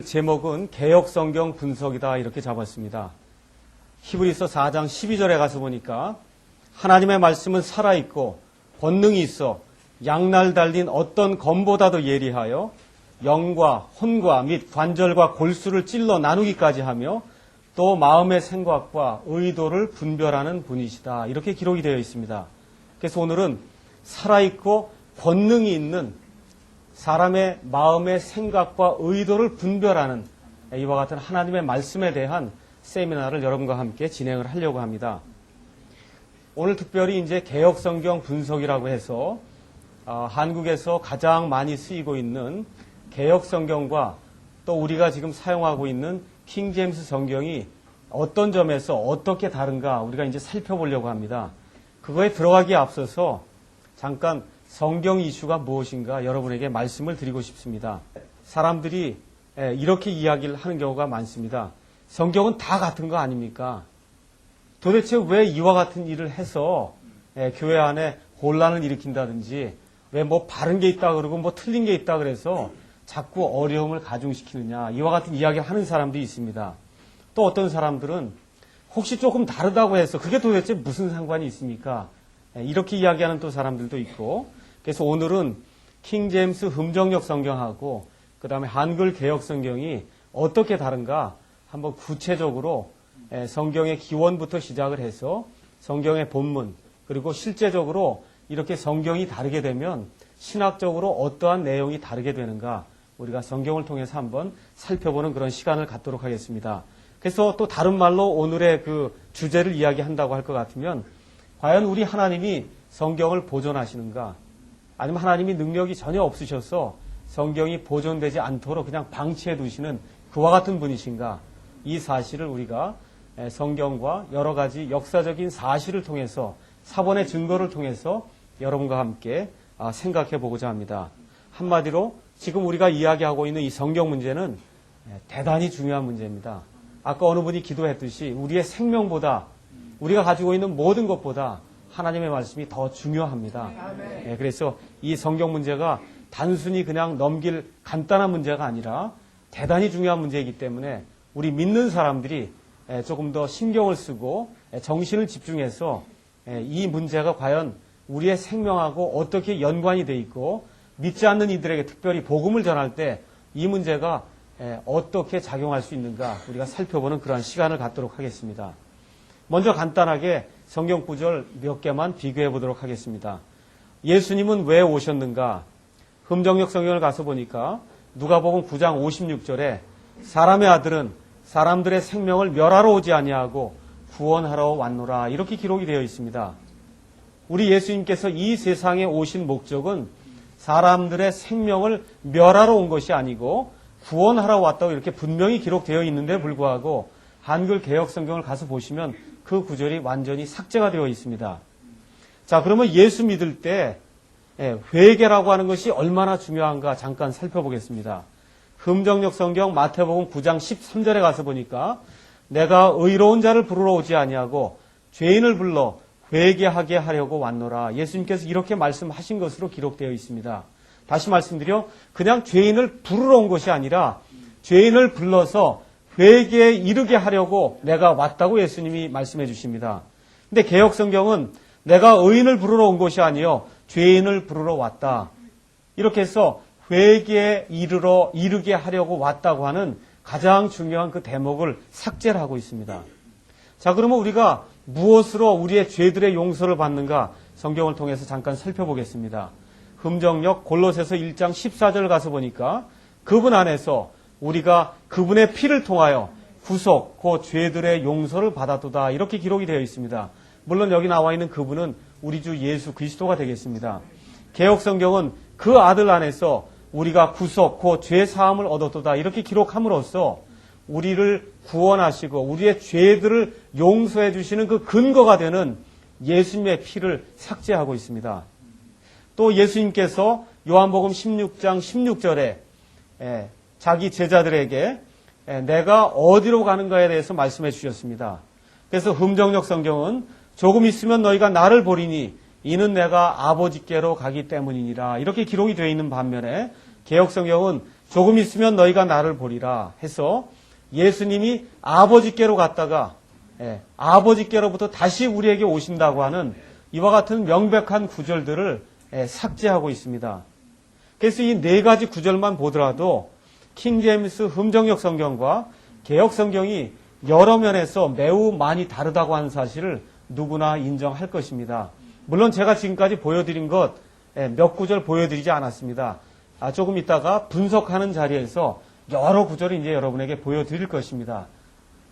제목은 개역성경 분석이다 이렇게 잡았습니다. 히브리서 4장 12절에 가서 보니까 하나님의 말씀은 살아있고 권능이 있어 양날 달린 어떤 검보다도 예리하여 영과 혼과 및 관절과 골수를 찔러 나누기까지 하며 또 마음의 생각과 의도를 분별하는 분이시다. 이렇게 기록이 되어 있습니다. 그래서 오늘은 살아있고 권능이 있는 사람의 마음의 생각과 의도를 분별하는 이와 같은 하나님의 말씀에 대한 세미나를 여러분과 함께 진행을 하려고 합니다. 오늘 특별히 이제 개역성경 분석이라고 해서 한국에서 가장 많이 쓰이고 있는 개역성경과 또 우리가 지금 사용하고 있는 킹제임스 성경이 어떤 점에서 어떻게 다른가 우리가 이제 살펴보려고 합니다. 그거에 들어가기에 앞서서 잠깐 성경 이슈가 무엇인가 여러분에게 말씀을 드리고 싶습니다. 사람들이 이렇게 이야기를 하는 경우가 많습니다. 성경은 다 같은 거 아닙니까? 도대체 왜 이와 같은 일을 해서 교회 안에 혼란을 일으킨다든지 왜 뭐 바른 게 있다 그러고 뭐 틀린 게 있다 그래서 자꾸 어려움을 가중시키느냐 이와 같은 이야기를 하는 사람도 있습니다. 또 어떤 사람들은 혹시 조금 다르다고 해서 그게 도대체 무슨 상관이 있습니까? 이렇게 이야기하는 또 사람들도 있고 그래서 오늘은 킹제임스 흠정역 성경하고 그 다음에 한글 개역 성경이 어떻게 다른가 한번 구체적으로 성경의 기원부터 시작을 해서 성경의 본문 그리고 실제적으로 이렇게 성경이 다르게 되면 신학적으로 어떠한 내용이 다르게 되는가 우리가 성경을 통해서 한번 살펴보는 그런 시간을 갖도록 하겠습니다. 그래서 또 다른 말로 오늘의 그 주제를 이야기한다고 할 것 같으면 과연 우리 하나님이 성경을 보존하시는가 아니면 하나님이 능력이 전혀 없으셔서 성경이 보존되지 않도록 그냥 방치해 두시는 그와 같은 분이신가 이 사실을 우리가 성경과 여러 가지 역사적인 사실을 통해서 사본의 증거를 통해서 여러분과 함께 생각해 보고자 합니다. 한마디로 지금 우리가 이야기하고 있는 이 성경 문제는 대단히 중요한 문제입니다. 아까 어느 분이 기도했듯이 우리의 생명보다 우리가 가지고 있는 모든 것보다 하나님의 말씀이 더 중요합니다. 그래서 이 성경 문제가 단순히 그냥 넘길 간단한 문제가 아니라 대단히 중요한 문제이기 때문에 우리 믿는 사람들이 조금 더 신경을 쓰고 정신을 집중해서 이 문제가 과연 우리의 생명하고 어떻게 연관이 돼 있고 믿지 않는 이들에게 특별히 복음을 전할 때 이 문제가 어떻게 작용할 수 있는가 우리가 살펴보는 그런 시간을 갖도록 하겠습니다. 먼저 간단하게 성경 구절 몇 개만 비교해 보도록 하겠습니다. 예수님은 왜 오셨는가? 흠정역 성경을 가서 보니까 누가복음 9장 56절에 사람의 아들은 사람들의 생명을 멸하러 오지 아니하고 구원하러 왔노라 이렇게 기록이 되어 있습니다. 우리 예수님께서 이 세상에 오신 목적은 사람들의 생명을 멸하러 온 것이 아니고 구원하러 왔다고 이렇게 분명히 기록되어 있는데 불구하고 한글 개역 성경을 가서 보시면 그 구절이 완전히 삭제가 되어 있습니다. 자, 그러면 예수 믿을 때 회개라고 하는 것이 얼마나 중요한가 잠깐 살펴보겠습니다. 흠정역 성경 마태복음 9장 13절에 가서 보니까 내가 의로운 자를 부르러 오지 아니하고 죄인을 불러 회개하게 하려고 왔노라. 예수님께서 이렇게 말씀하신 것으로 기록되어 있습니다. 다시 말씀드려 그냥 죄인을 부르러 온 것이 아니라 죄인을 불러서 회개에 이르게 하려고 내가 왔다고 예수님이 말씀해 주십니다. 근데 개역 성경은 내가 의인을 부르러 온 것이 아니요 죄인을 부르러 왔다. 이렇게 해서 회개에 이르게 하려고 왔다고 하는 가장 중요한 그 대목을 삭제를 하고 있습니다. 자, 그러면 우리가 무엇으로 우리의 죄들의 용서를 받는가 성경을 통해서 잠깐 살펴보겠습니다. 흠정역 골로새서 1장 14절 가서 보니까 그분 안에서 우리가 그분의 피를 통하여 구속, 그 죄들의 용서를 받았도다 이렇게 기록이 되어 있습니다. 물론 여기 나와 있는 그분은 우리 주 예수 그리스도가 되겠습니다. 개역 성경은 그 아들 안에서 우리가 구속, 그 죄 사함을 얻었도다 이렇게 기록함으로써 우리를 구원하시고 우리의 죄들을 용서해 주시는 그 근거가 되는 예수님의 피를 삭제하고 있습니다. 또 예수님께서 요한복음 16장 16절에 자기 제자들에게 내가 어디로 가는가에 대해서 말씀해 주셨습니다. 그래서 흠정역 성경은 조금 있으면 너희가 나를 보리니 이는 내가 아버지께로 가기 때문이니라 이렇게 기록이 되어 있는 반면에 개역 성경은 조금 있으면 너희가 나를 보리라 해서 예수님이 아버지께로 갔다가 아버지께로부터 다시 우리에게 오신다고 하는 이와 같은 명백한 구절들을 삭제하고 있습니다. 그래서 이 네 가지 구절만 보더라도 킹제임스 흠정역 성경과 개역 성경이 여러 면에서 매우 많이 다르다고 하는 사실을 누구나 인정할 것입니다. 물론 제가 지금까지 보여드린 것 몇 구절 보여드리지 않았습니다. 조금 있다가 분석하는 자리에서 여러 구절을 이제 여러분에게 보여드릴 것입니다.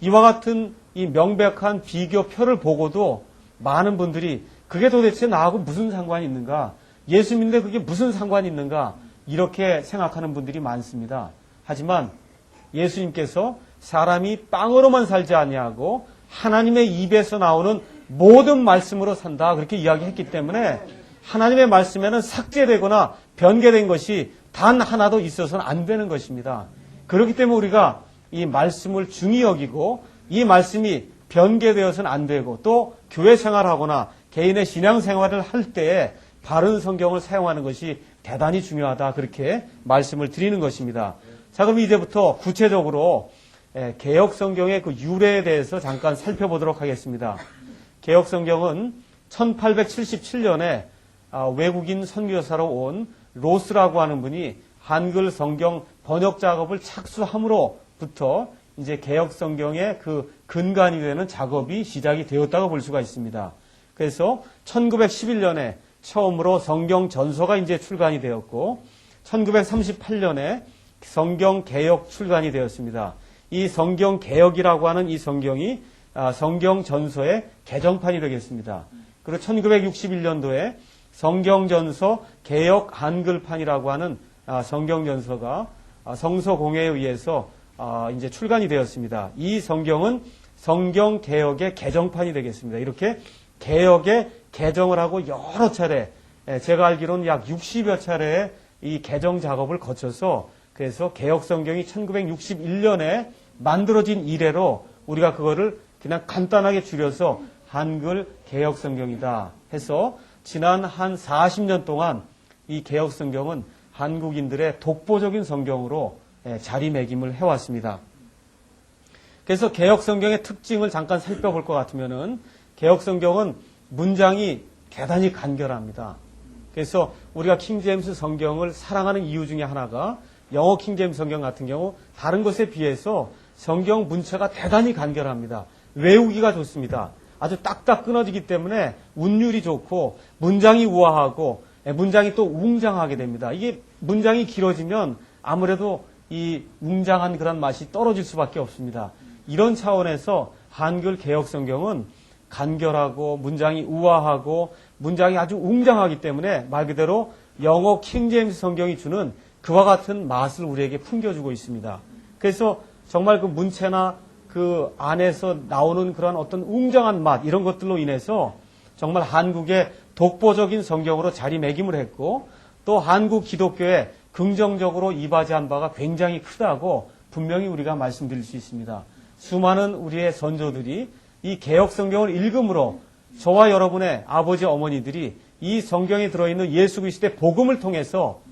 이와 같은 이 명백한 비교표를 보고도 많은 분들이 그게 도대체 나하고 무슨 상관이 있는가? 예수 믿는데 그게 무슨 상관이 있는가? 이렇게 생각하는 분들이 많습니다. 하지만 예수님께서 사람이 빵으로만 살지 아니하고 하나님의 입에서 나오는 모든 말씀으로 산다 그렇게 이야기했기 때문에 하나님의 말씀에는 삭제되거나 변개된 것이 단 하나도 있어서는 안 되는 것입니다. 그렇기 때문에 우리가 이 말씀을 중히 여기고 이 말씀이 변개되어서는 안 되고 또 교회 생활하거나 개인의 신앙 생활을 할 때에 바른 성경을 사용하는 것이 대단히 중요하다 그렇게 말씀을 드리는 것입니다. 자, 그럼 이제부터 구체적으로 개역 성경의 그 유래에 대해서 잠깐 살펴보도록 하겠습니다. 개역 성경은 1877년에 외국인 선교사로 온 로스라고 하는 분이 한글 성경 번역 작업을 착수함으로부터 이제 개역 성경의 그 근간이 되는 작업이 시작이 되었다고 볼 수가 있습니다. 그래서 1911년에 처음으로 성경 전서가 이제 출간이 되었고 1938년에 성경 개역 출간이 되었습니다. 이 성경 개역이라고 하는 이 성경이 성경 전서의 개정판이 되겠습니다. 그리고 1961년도에 성경전서 개역 한글판이라고 하는 성경전서가 성서공회에 의해서 이제 출간이 되었습니다. 이 성경은 성경 개역의 개정판이 되겠습니다. 이렇게 개역의 개정을 하고 여러 차례, 제가 알기로는 약 60여 차례의 이 개정 작업을 거쳐서 그래서 개역 성경이 1961년에 만들어진 이래로 우리가 그거를 그냥 간단하게 줄여서 한글 개역 성경이다 해서 지난 한 40년 동안 이 개역 성경은 한국인들의 독보적인 성경으로 자리매김을 해왔습니다. 그래서 개역 성경의 특징을 잠깐 살펴볼 것 같으면은 개역 성경은 문장이 대단히 간결합니다. 그래서 우리가 킹제임스 성경을 사랑하는 이유 중에 하나가 영어 킹제임스 성경 같은 경우 다른 것에 비해서 성경 문체가 대단히 간결합니다. 외우기가 좋습니다. 아주 딱딱 끊어지기 때문에 운율이 좋고 문장이 우아하고 문장이 또 웅장하게 됩니다. 이게 문장이 길어지면 아무래도 이 웅장한 그런 맛이 떨어질 수밖에 없습니다. 이런 차원에서 한글 개역 성경은 간결하고 문장이 우아하고 문장이 아주 웅장하기 때문에 말 그대로 영어 킹제임스 성경이 주는 그와 같은 맛을 우리에게 풍겨주고 있습니다. 그래서 정말 그 문체나 그 안에서 나오는 그런 어떤 웅장한 맛 이런 것들로 인해서 정말 한국의 독보적인 성경으로 자리매김을 했고 또 한국 기독교에 긍정적으로 이바지한 바가 굉장히 크다고 분명히 우리가 말씀드릴 수 있습니다. 수많은 우리의 선조들이 이 개역 성경을 읽음으로 저와 여러분의 아버지 어머니들이 이 성경에 들어있는 예수 그리스도의 복음을 통해서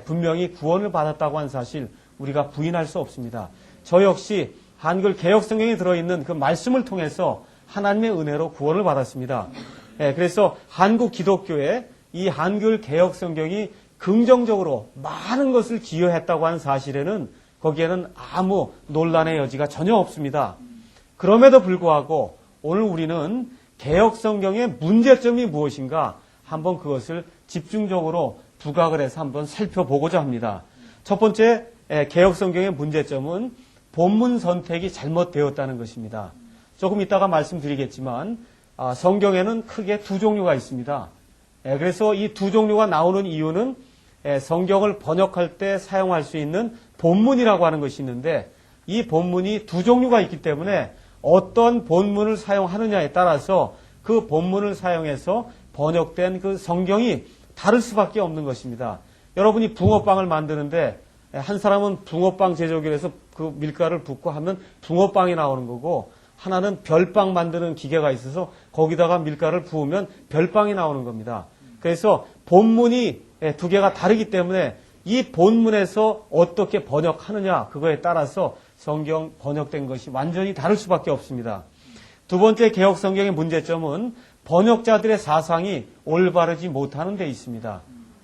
분명히 구원을 받았다고 하는 사실 우리가 부인할 수 없습니다. 저 역시 한글 개역 성경에 들어있는 그 말씀을 통해서 하나님의 은혜로 구원을 받았습니다. 그래서 한국 기독교에 이 한글 개역 성경이 긍정적으로 많은 것을 기여했다고 하는 사실에는 거기에는 아무 논란의 여지가 전혀 없습니다. 그럼에도 불구하고 오늘 우리는 개역 성경의 문제점이 무엇인가 한번 그것을 집중적으로 부각을 해서 한번 살펴보고자 합니다. 첫 번째 개역 성경의 문제점은 본문 선택이 잘못되었다는 것입니다. 조금 이따가 말씀드리겠지만 성경에는 크게 두 종류가 있습니다. 그래서 이 두 종류가 나오는 이유는 성경을 번역할 때 사용할 수 있는 본문이라고 하는 것이 있는데 이 본문이 두 종류가 있기 때문에 어떤 본문을 사용하느냐에 따라서 그 본문을 사용해서 번역된 그 성경이 다를 수밖에 없는 것입니다. 여러분이 붕어빵을 만드는데 한 사람은 붕어빵 제조기를 해서 그 밀가루를 붓고 하면 붕어빵이 나오는 거고 하나는 별빵 만드는 기계가 있어서 거기다가 밀가루를 부으면 별빵이 나오는 겁니다. 그래서 본문이 두 개가 다르기 때문에 이 본문에서 어떻게 번역하느냐 그거에 따라서 성경 번역된 것이 완전히 다를 수밖에 없습니다. 두 번째 개혁 성경의 문제점은 번역자들의 사상이 올바르지 못하는 데 있습니다.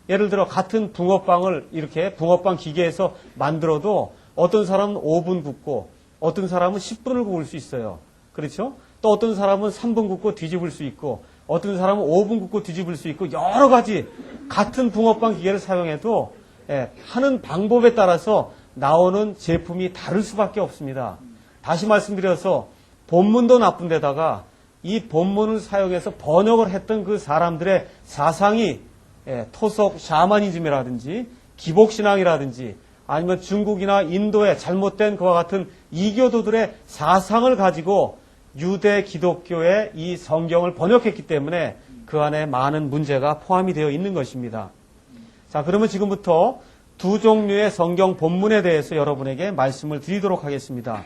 예를 들어 같은 붕어빵을 이렇게 붕어빵 기계에서 만들어도 어떤 사람은 5분 굽고 어떤 사람은 10분을 구울 수 있어요. 그렇죠? 또 어떤 사람은 3분 굽고 뒤집을 수 있고 어떤 사람은 5분 굽고 뒤집을 수 있고 여러 가지 같은 붕어빵 기계를 사용해도 하는 방법에 따라서 나오는 제품이 다를 수밖에 없습니다. 다시 말씀드려서 본문도 나쁜 데다가 이 본문을 사용해서 번역을 했던 그 사람들의 사상이 토속 샤머니즘이라든지 기복신앙이라든지 아니면 중국이나 인도의 잘못된 그와 같은 이교도들의 사상을 가지고 유대 기독교의 이 성경을 번역했기 때문에 그 안에 많은 문제가 포함이 되어 있는 것입니다. 자, 그러면 지금부터 두 종류의 성경 본문에 대해서 여러분에게 말씀을 드리도록 하겠습니다.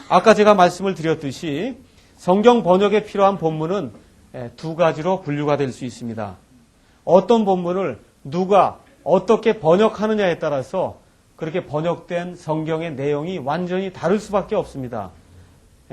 아까 제가 말씀을 드렸듯이 성경 번역에 필요한 본문은 두 가지로 분류가 될 수 있습니다. 어떤 본문을 누가 어떻게 번역하느냐에 따라서 그렇게 번역된 성경의 내용이 완전히 다를 수밖에 없습니다.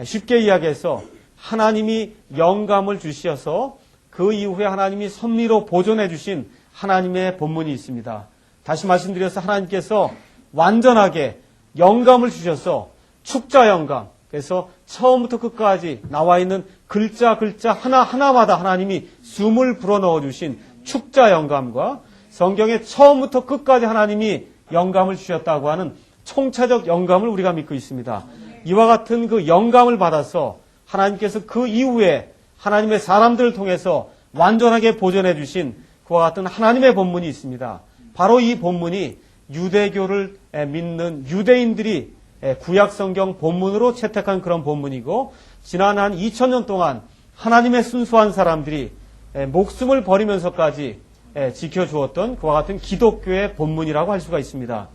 쉽게 이야기해서 하나님이 영감을 주셔서 그 이후에 하나님이 섭리로 보존해 주신 하나님의 본문이 있습니다. 다시 말씀드려서 하나님께서 완전하게 영감을 주셔서 축자 영감, 그래서 처음부터 끝까지 나와 있는 글자 하나하나마다 하나님이 숨을 불어넣어 주신 축자 영감과 성경의 처음부터 끝까지 하나님이 영감을 주셨다고 하는 총체적 영감을 우리가 믿고 있습니다. 이와 같은 그 영감을 받아서 하나님께서 그 이후에 하나님의 사람들을 통해서 완전하게 보존해 주신 그와 같은 하나님의 본문이 있습니다. 바로 이 본문이 유대교를 믿는 유대인들이 구약성경 본문으로 채택한 그런 본문이고 지난 한 2000년 동안 하나님의 순수한 사람들이 목숨을 버리면서까지 지켜주었던 그와 같은 기독교의 본문이라고 할 수가 있습니다.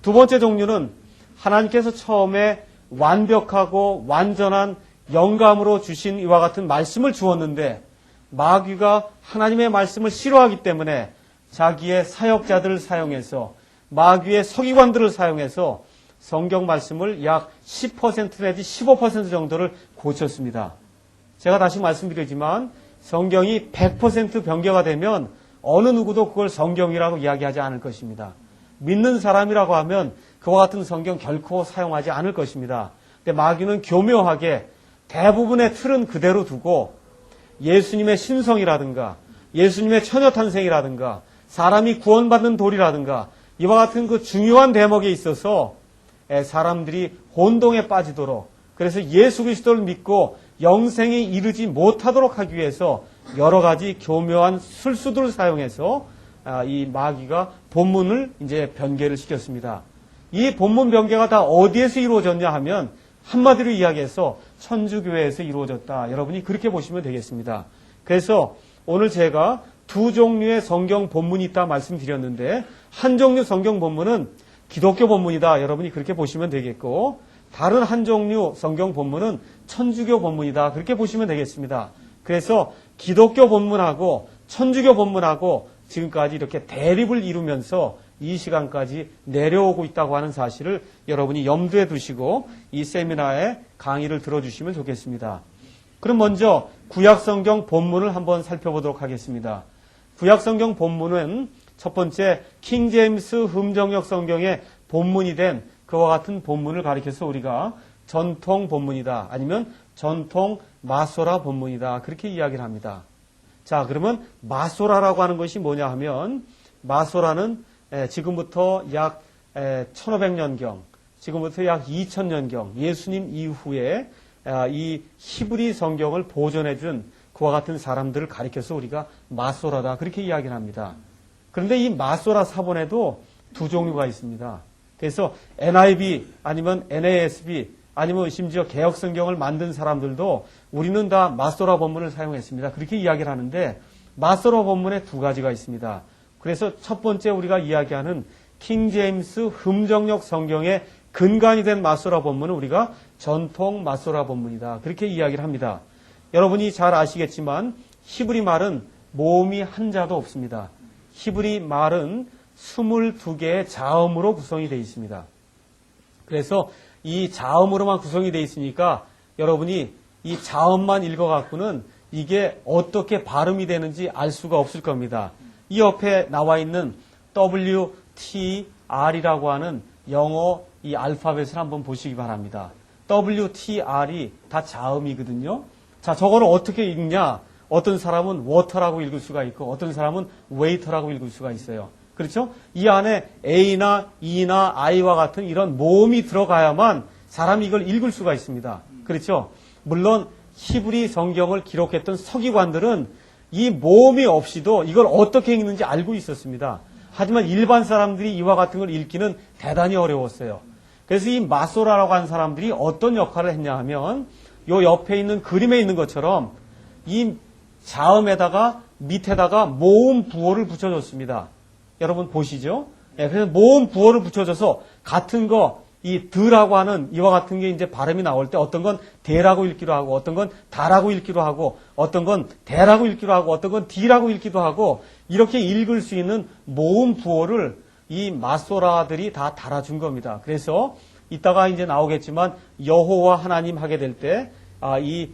두 번째 종류는 하나님께서 처음에 완벽하고 완전한 영감으로 주신 이와 같은 말씀을 주었는데 마귀가 하나님의 말씀을 싫어하기 때문에 자기의 사역자들을 사용해서 마귀의 서기관들을 사용해서 성경 말씀을 약 10% 내지 15% 정도를 고쳤습니다. 제가 다시 말씀드리지만 성경이 100% 변개가 되면 어느 누구도 그걸 성경이라고 이야기하지 않을 것입니다. 믿는 사람이라고 하면 그와 같은 성경 결코 사용하지 않을 것입니다. 근데 마귀는 교묘하게 대부분의 틀은 그대로 두고 예수님의 신성이라든가 예수님의 처녀탄생이라든가 사람이 구원받는 도리라든가 이와 같은 그 중요한 대목에 있어서 사람들이 혼동에 빠지도록 그래서 예수 그리스도를 믿고 영생에 이르지 못하도록 하기 위해서 여러 가지 교묘한 술수들을 사용해서 이 마귀가 본문을 이제 변개를 시켰습니다. 이 본문 변개가 다 어디에서 이루어졌냐 하면 한마디로 이야기해서 천주교회에서 이루어졌다. 여러분이 그렇게 보시면 되겠습니다. 그래서 오늘 제가 두 종류의 성경 본문이 있다 말씀드렸는데 한 종류 성경 본문은 기독교 본문이다. 여러분이 그렇게 보시면 되겠고 다른 한 종류 성경 본문은 천주교 본문이다. 그렇게 보시면 되겠습니다. 그래서 기독교 본문하고 천주교 본문하고 지금까지 이렇게 대립을 이루면서 이 시간까지 내려오고 있다고 하는 사실을 여러분이 염두에 두시고 이 세미나의 강의를 들어주시면 좋겠습니다. 그럼 먼저 구약성경 본문을 한번 살펴보도록 하겠습니다. 구약성경 본문은 첫 번째 킹제임스 흠정역 성경의 본문이 된 그와 같은 본문을 가리켜서 우리가 전통 본문이다 아니면 전통 마소라 본문이다 그렇게 이야기를 합니다. 자, 그러면 마소라라고 하는 것이 뭐냐 하면 마소라는 지금부터 약 1500년경, 지금부터 약 2000년경 예수님 이후에 이 히브리 성경을 보존해 준 그와 같은 사람들을 가리켜서 우리가 마소라다 그렇게 이야기를 합니다. 그런데 이 마소라 사본에도 두 종류가 있습니다. 그래서 NIV 아니면 NASB 아니면 심지어 개혁성경을 만든 사람들도 우리는 다 마소라 본문을 사용했습니다. 그렇게 이야기를 하는데 마소라 본문에 두 가지가 있습니다. 그래서 첫 번째 우리가 이야기하는 킹제임스 흠정역 성경의 근간이 된 마소라 본문은 우리가 전통 마소라 본문이다. 그렇게 이야기를 합니다. 여러분이 잘 아시겠지만 히브리 말은 모음이 한자도 없습니다. 히브리 말은 22개의 자음으로 구성이 되어 있습니다. 그래서 이 자음으로만 구성이 되어 있으니까 여러분이 이 자음만 읽어갖고는 이게 어떻게 발음이 되는지 알 수가 없을 겁니다. 이 옆에 나와 있는 W, T, R이라고 하는 영어 이 알파벳을 한번 보시기 바랍니다. W, T, R이 다 자음이거든요. 자, 저거를 어떻게 읽냐? 어떤 사람은 water라고 읽을 수가 있고 어떤 사람은 waiter라고 읽을 수가 있어요. 그렇죠? 이 안에 A나 E나 I와 같은 이런 모음이 들어가야만 사람이 이걸 읽을 수가 있습니다. 그렇죠? 물론 히브리 성경을 기록했던 서기관들은 이 모음이 없이도 이걸 어떻게 읽는지 알고 있었습니다. 하지만 일반 사람들이 이와 같은 걸 읽기는 대단히 어려웠어요. 그래서 이 마소라라고 하는 사람들이 어떤 역할을 했냐 하면 요 옆에 있는 그림에 있는 것처럼 이 자음에다가 밑에다가 모음 부호를 붙여줬습니다. 여러분 보시죠? 예, 그래서 모음 부호를 붙여줘서 같은 거, 이 드라고 하는 이와 같은 게 이제 발음이 나올 때 어떤 건 대라고 읽기도 하고 어떤 건 다라고 읽기도 하고 어떤 건 대라고 읽기도 하고 어떤 건 디라고 읽기도 하고 이렇게 읽을 수 있는 모음 부호를 이 마소라들이 다 달아준 겁니다. 그래서 이따가 이제 나오겠지만 여호와 하나님 하게 될 때 이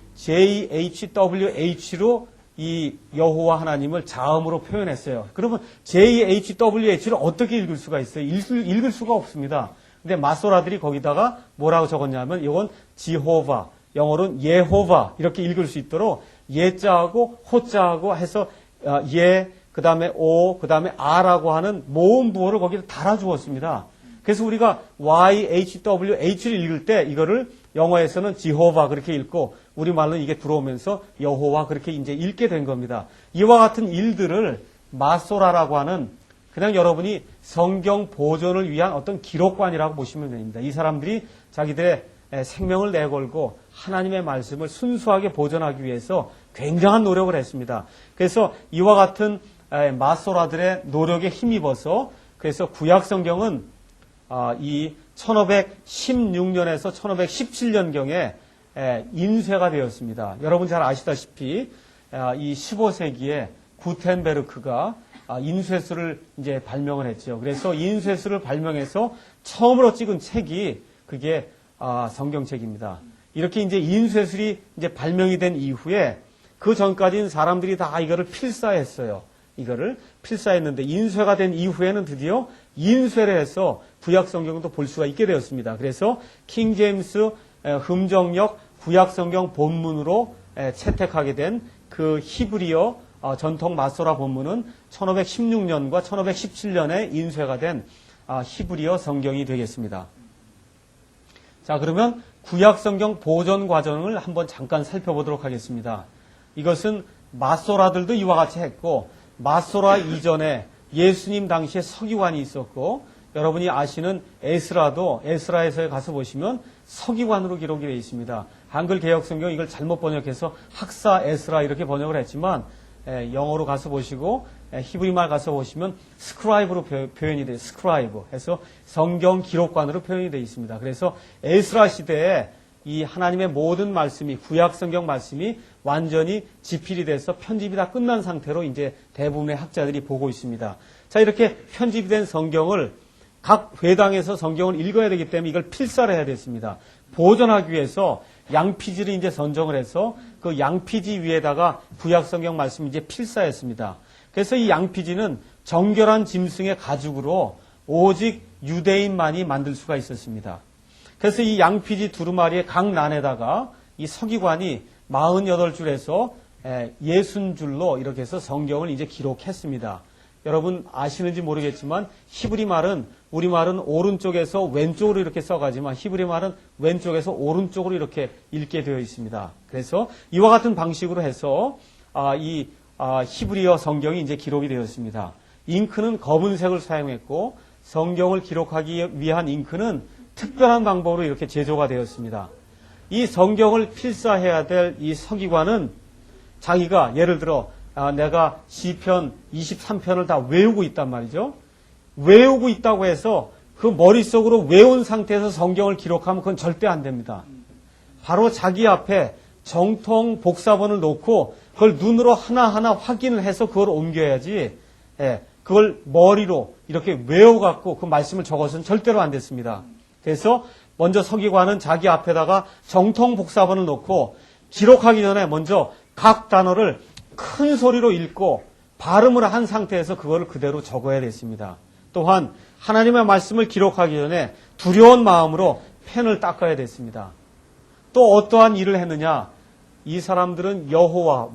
JHWH로 이 여호와 하나님을 자음으로 표현했어요. 그러면 JHWH를 어떻게 읽을 수가 있어요? 읽을 수가 없습니다. 근데 마소라들이 거기다가 뭐라고 적었냐면 이건 지호바, 영어로는 예호바 이렇게 읽을 수 있도록 예자하고 호자하고 해서 예, 그 다음에 오, 그 다음에 아라고 하는 모음 부호를 거기다 달아주었습니다. 그래서 우리가 YHWH를 읽을 때 이거를 영어에서는 지호바 그렇게 읽고 우리말로 이게 들어오면서 여호와 그렇게 이제 읽게 된 겁니다. 이와 같은 일들을 마소라라고 하는 그냥 여러분이 성경 보존을 위한 어떤 기록관이라고 보시면 됩니다. 이 사람들이 자기들의 생명을 내걸고 하나님의 말씀을 순수하게 보존하기 위해서 굉장한 노력을 했습니다. 그래서 이와 같은 마소라들의 노력에 힘입어서 그래서 구약 성경은 이 1516년에서 1517년경에 인쇄가 되었습니다. 여러분 잘 아시다시피 이 15세기에 구텐베르크가 인쇄술을 이제 발명을 했죠. 그래서 인쇄술을 발명해서 처음으로 찍은 책이 그게 성경책입니다. 이렇게 이제 인쇄술이 이제 발명이 된 이후에 그 전까지는 사람들이 다 이거를 필사했어요. 이거를 필사했는데 인쇄가 된 이후에는 드디어 인쇄를 해서 구약 성경도 볼 수가 있게 되었습니다. 그래서 킹 제임스 흠정역 구약 성경 본문으로 채택하게 된 그 히브리어 전통 마소라 본문은 1516년과 1517년에 인쇄가 된 히브리어 성경이 되겠습니다. 자, 그러면 구약 성경 보존 과정을 한번 잠깐 살펴보도록 하겠습니다. 이것은 마소라들도 이와 같이 했고 마소라 이전에 예수님 당시에 서기관이 있었고 여러분이 아시는 에스라도 에스라에서 가서 보시면 서기관으로 기록이 되어 있습니다. 한글 개혁 성경 이걸 잘못 번역해서 학사 에스라 이렇게 번역을 했지만 영어로 가서 보시고 히브리말 가서 보시면 스크라이브로 표현이 돼요. 스크라이브 해서 성경 기록관으로 표현이 되어 있습니다. 그래서 에스라 시대에 이 하나님의 모든 말씀이 구약 성경 말씀이 완전히 지필이 돼서 편집이 다 끝난 상태로 이제 대부분의 학자들이 보고 있습니다. 자, 이렇게 편집이 된 성경을 각 회당에서 성경을 읽어야 되기 때문에 이걸 필사를 해야 됐습니다. 보존하기 위해서 양피지를 이제 선정을 해서 그 양피지 위에다가 구약 성경 말씀을 이제 필사했습니다. 그래서 이 양피지는 정결한 짐승의 가죽으로 오직 유대인만이 만들 수가 있었습니다. 그래서 이 양피지 두루마리의 각 난에다가 이 서기관이 48줄에서 60줄로 이렇게 해서 성경을 이제 기록했습니다. 여러분 아시는지 모르겠지만 히브리 말은 우리말은 오른쪽에서 왼쪽으로 이렇게 써가지만 히브리 말은 왼쪽에서 오른쪽으로 이렇게 읽게 되어 있습니다. 그래서 이와 같은 방식으로 해서 이 히브리어 성경이 이제 기록이 되었습니다. 잉크는 검은색을 사용했고 성경을 기록하기 위한 잉크는 특별한 방법으로 이렇게 제조가 되었습니다. 이 성경을 필사해야 될 이 서기관은 자기가 예를 들어 내가 시편 23편을 다 외우고 있단 말이죠. 외우고 있다고 해서 그 머릿속으로 외운 상태에서 성경을 기록하면 그건 절대 안 됩니다. 바로 자기 앞에 정통 복사본을 놓고 그걸 눈으로 하나하나 확인을 해서 그걸 옮겨야지 그걸 머리로 이렇게 외워갖고 그 말씀을 적어서는 절대로 안 됐습니다. 그래서 먼저 서기관은 자기 앞에다가 정통 복사본을 놓고 기록하기 전에 먼저 각 단어를 큰 소리로 읽고 발음을 한 상태에서 그거를 그대로 적어야 됐습니다. 또한 하나님의 말씀을 기록하기 전에 두려운 마음으로 펜을 닦아야 됐습니다. 또 어떠한 일을 했느냐? 이 사람들은 여호와,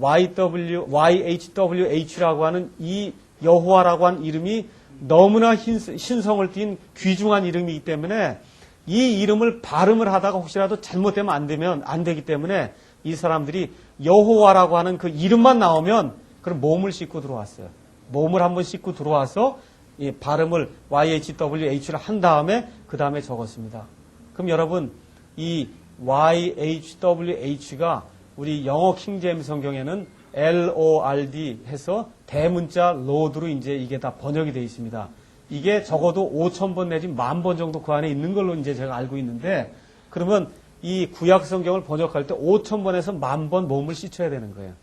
YHWH라고 하는 이 여호와라고 하는 이름이 너무나 신성을 띤 귀중한 이름이기 때문에 이 이름을 발음을 하다가 혹시라도 잘못되면 안 되기 때문에 이 사람들이 여호와라고 하는 그 이름만 나오면 그럼 몸을 씻고 들어왔어요. 몸을 한번 씻고 들어와서 이 발음을 YHWH를 한 다음에 그 다음에 적었습니다. 그럼 여러분 이 YHWH가 우리 영어 킹제임스 성경에는 LORD 해서 대문자 로드로 이제 이게 다 번역이 되어 있습니다. 이게 적어도 5,000번 내지 10,000번 정도 그 안에 있는 걸로 이제 제가 알고 있는데 그러면 이 구약 성경을 번역할 때 5,000번에서 10,000번 몸을 씻어야 되는 거예요.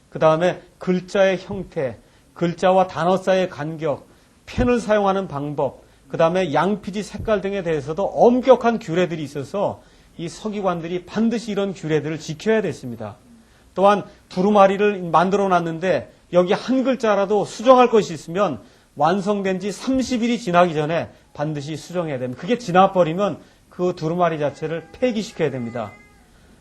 그 다음에 글자의 형태, 글자와 단어 사이의 간격, 펜을 사용하는 방법, 그 다음에 양피지 색깔 등에 대해서도 엄격한 규례들이 있어서 이 서기관들이 반드시 이런 규례들을 지켜야 됐습니다. 또한 두루마리를 만들어 놨는데 여기 한 글자라도 수정할 것이 있으면 완성된 지 30일이 지나기 전에 반드시 수정해야 됩니다. 그게 지나버리면 그 두루마리 자체를 폐기시켜야 됩니다.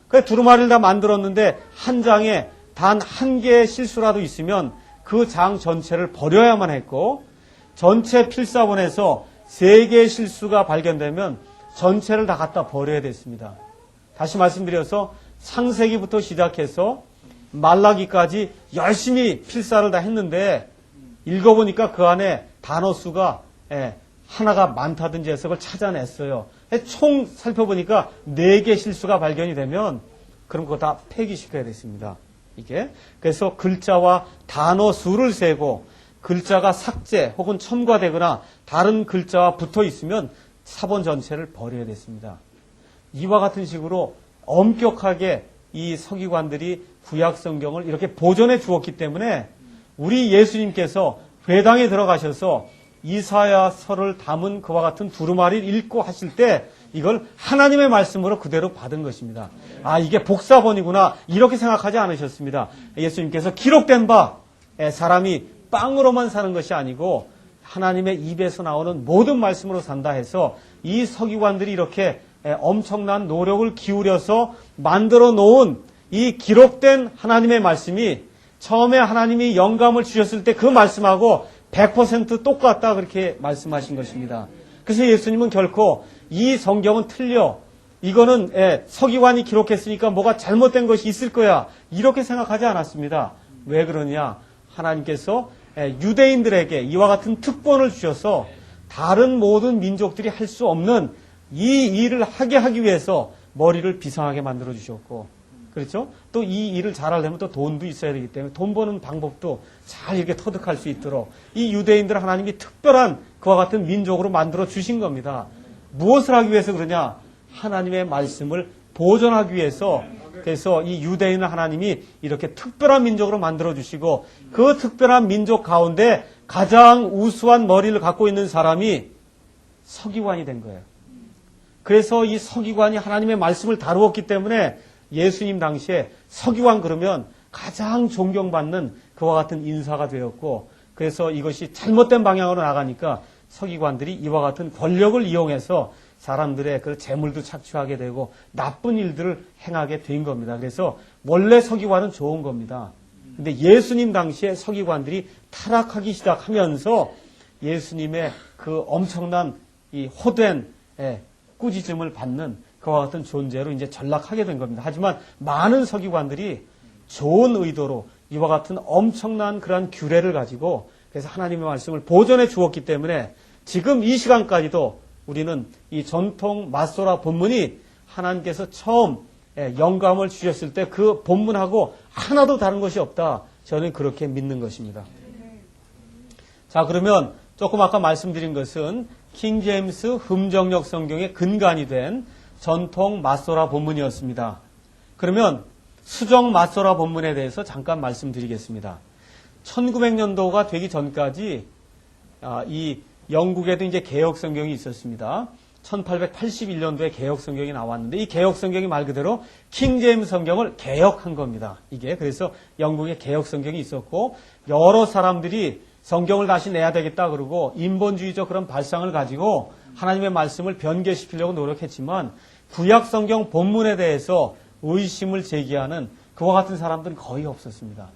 그 두루마리를 다 만들었는데 한 장에 단 한 개의 실수라도 있으면 그 장 전체를 버려야만 했고 전체 필사본에서 3개의 실수가 발견되면 전체를 다 갖다 버려야 됐습니다. 다시 말씀드려서 창세기부터 시작해서 말라기까지 열심히 필사를 다 했는데 읽어보니까 그 안에 단어 수가 하나가 많다든지 해서 그걸 찾아냈어요. 총 살펴보니까 4개 실수가 발견이 되면 그럼 그거 다 폐기시켜야 됐습니다. 이게 그래서 글자와 단어 수를 세고 글자가 삭제 혹은 첨가되거나 다른 글자와 붙어 있으면 사본 전체를 버려야 됐습니다. 이와 같은 식으로 엄격하게 이 서기관들이 구약 성경을 이렇게 보존해 주었기 때문에 우리 예수님께서 회당에 들어가셔서 이사야서를 담은 그와 같은 두루마리를 읽고 하실 때 이걸 하나님의 말씀으로 그대로 받은 것입니다. 아, 이게 복사본이구나 이렇게 생각하지 않으셨습니다. 예수님께서 기록된 바 사람이 빵으로만 사는 것이 아니고 하나님의 입에서 나오는 모든 말씀으로 산다 해서 이 서기관들이 이렇게 엄청난 노력을 기울여서 만들어 놓은 이 기록된 하나님의 말씀이 처음에 하나님이 영감을 주셨을 때 그 말씀하고 100% 똑같다 그렇게 말씀하신 것입니다. 그래서 예수님은 결코 이 성경은 틀려. 이거는 서기관이 기록했으니까 뭐가 잘못된 것이 있을 거야. 이렇게 생각하지 않았습니다. 왜 그러냐? 하나님께서 유대인들에게 이와 같은 특권을 주셔서 다른 모든 민족들이 할 수 없는 이 일을 하게 하기 위해서 머리를 비상하게 만들어 주셨고 그렇죠? 또 이 일을 잘하려면 또 돈도 있어야 되기 때문에 돈 버는 방법도 잘 이렇게 터득할 수 있도록 이 유대인들 하나님이 특별한 그와 같은 민족으로 만들어 주신 겁니다. 무엇을 하기 위해서 그러냐? 하나님의 말씀을 보존하기 위해서 그래서 이 유대인을 하나님이 이렇게 특별한 민족으로 만들어 주시고 그 특별한 민족 가운데 가장 우수한 머리를 갖고 있는 사람이 서기관이 된 거예요. 그래서 이 서기관이 하나님의 말씀을 다루었기 때문에 예수님 당시에 서기관 그러면 가장 존경받는 그와 같은 인사가 되었고 그래서 이것이 잘못된 방향으로 나가니까 서기관들이 이와 같은 권력을 이용해서 사람들의 그 재물도 착취하게 되고 나쁜 일들을 행하게 된 겁니다. 그래서 원래 서기관은 좋은 겁니다. 근데 예수님 당시에 서기관들이 타락하기 시작하면서 예수님의 그 엄청난 이 호된 꾸짖음을 받는 그와 같은 존재로 이제 전락하게 된 겁니다. 하지만 많은 서기관들이 좋은 의도로 이와 같은 엄청난 그러한 규례를 가지고 그래서 하나님의 말씀을 보존해 주었기 때문에 지금 이 시간까지도 우리는 이 전통 마소라 본문이 하나님께서 처음 영감을 주셨을 때 그 본문하고 하나도 다른 것이 없다. 저는 그렇게 믿는 것입니다. 자, 그러면 조금 아까 말씀드린 것은 킹제임스 흠정역 성경의 근간이 된 전통 마소라 본문이었습니다. 그러면 수정 마소라 본문에 대해서 잠깐 말씀드리겠습니다. 1900년도가 되기 전까지 이 영국에도 이제 개혁 성경이 있었습니다. 1881년도에 개혁 성경이 나왔는데 이 개혁 성경이 말 그대로 킹제임스 성경을 개혁한 겁니다. 이게 그래서 영국에 개혁 성경이 있었고 여러 사람들이 성경을 다시 내야 되겠다 그러고 인본주의적 그런 발상을 가지고 하나님의 말씀을 변개시키려고 노력했지만 구약 성경 본문에 대해서 의심을 제기하는 그와 같은 사람들은 거의 없었습니다.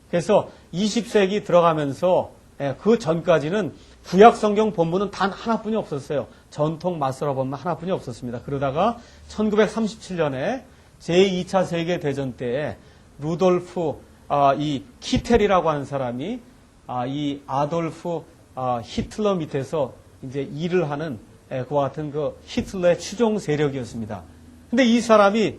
그래서 20세기 들어가면서 그 전까지는 구약 성경 본문은 단 하나뿐이 없었어요. 전통 마소라 본문 하나뿐이 없었습니다. 그러다가 1937년에 제2차 세계대전 때에 루돌프 이 키텔이라고 하는 사람이 이 아돌프 히틀러 밑에서 이제 일을 하는 그와 같은 그 히틀러의 추종 세력이었습니다. 근데 이 사람이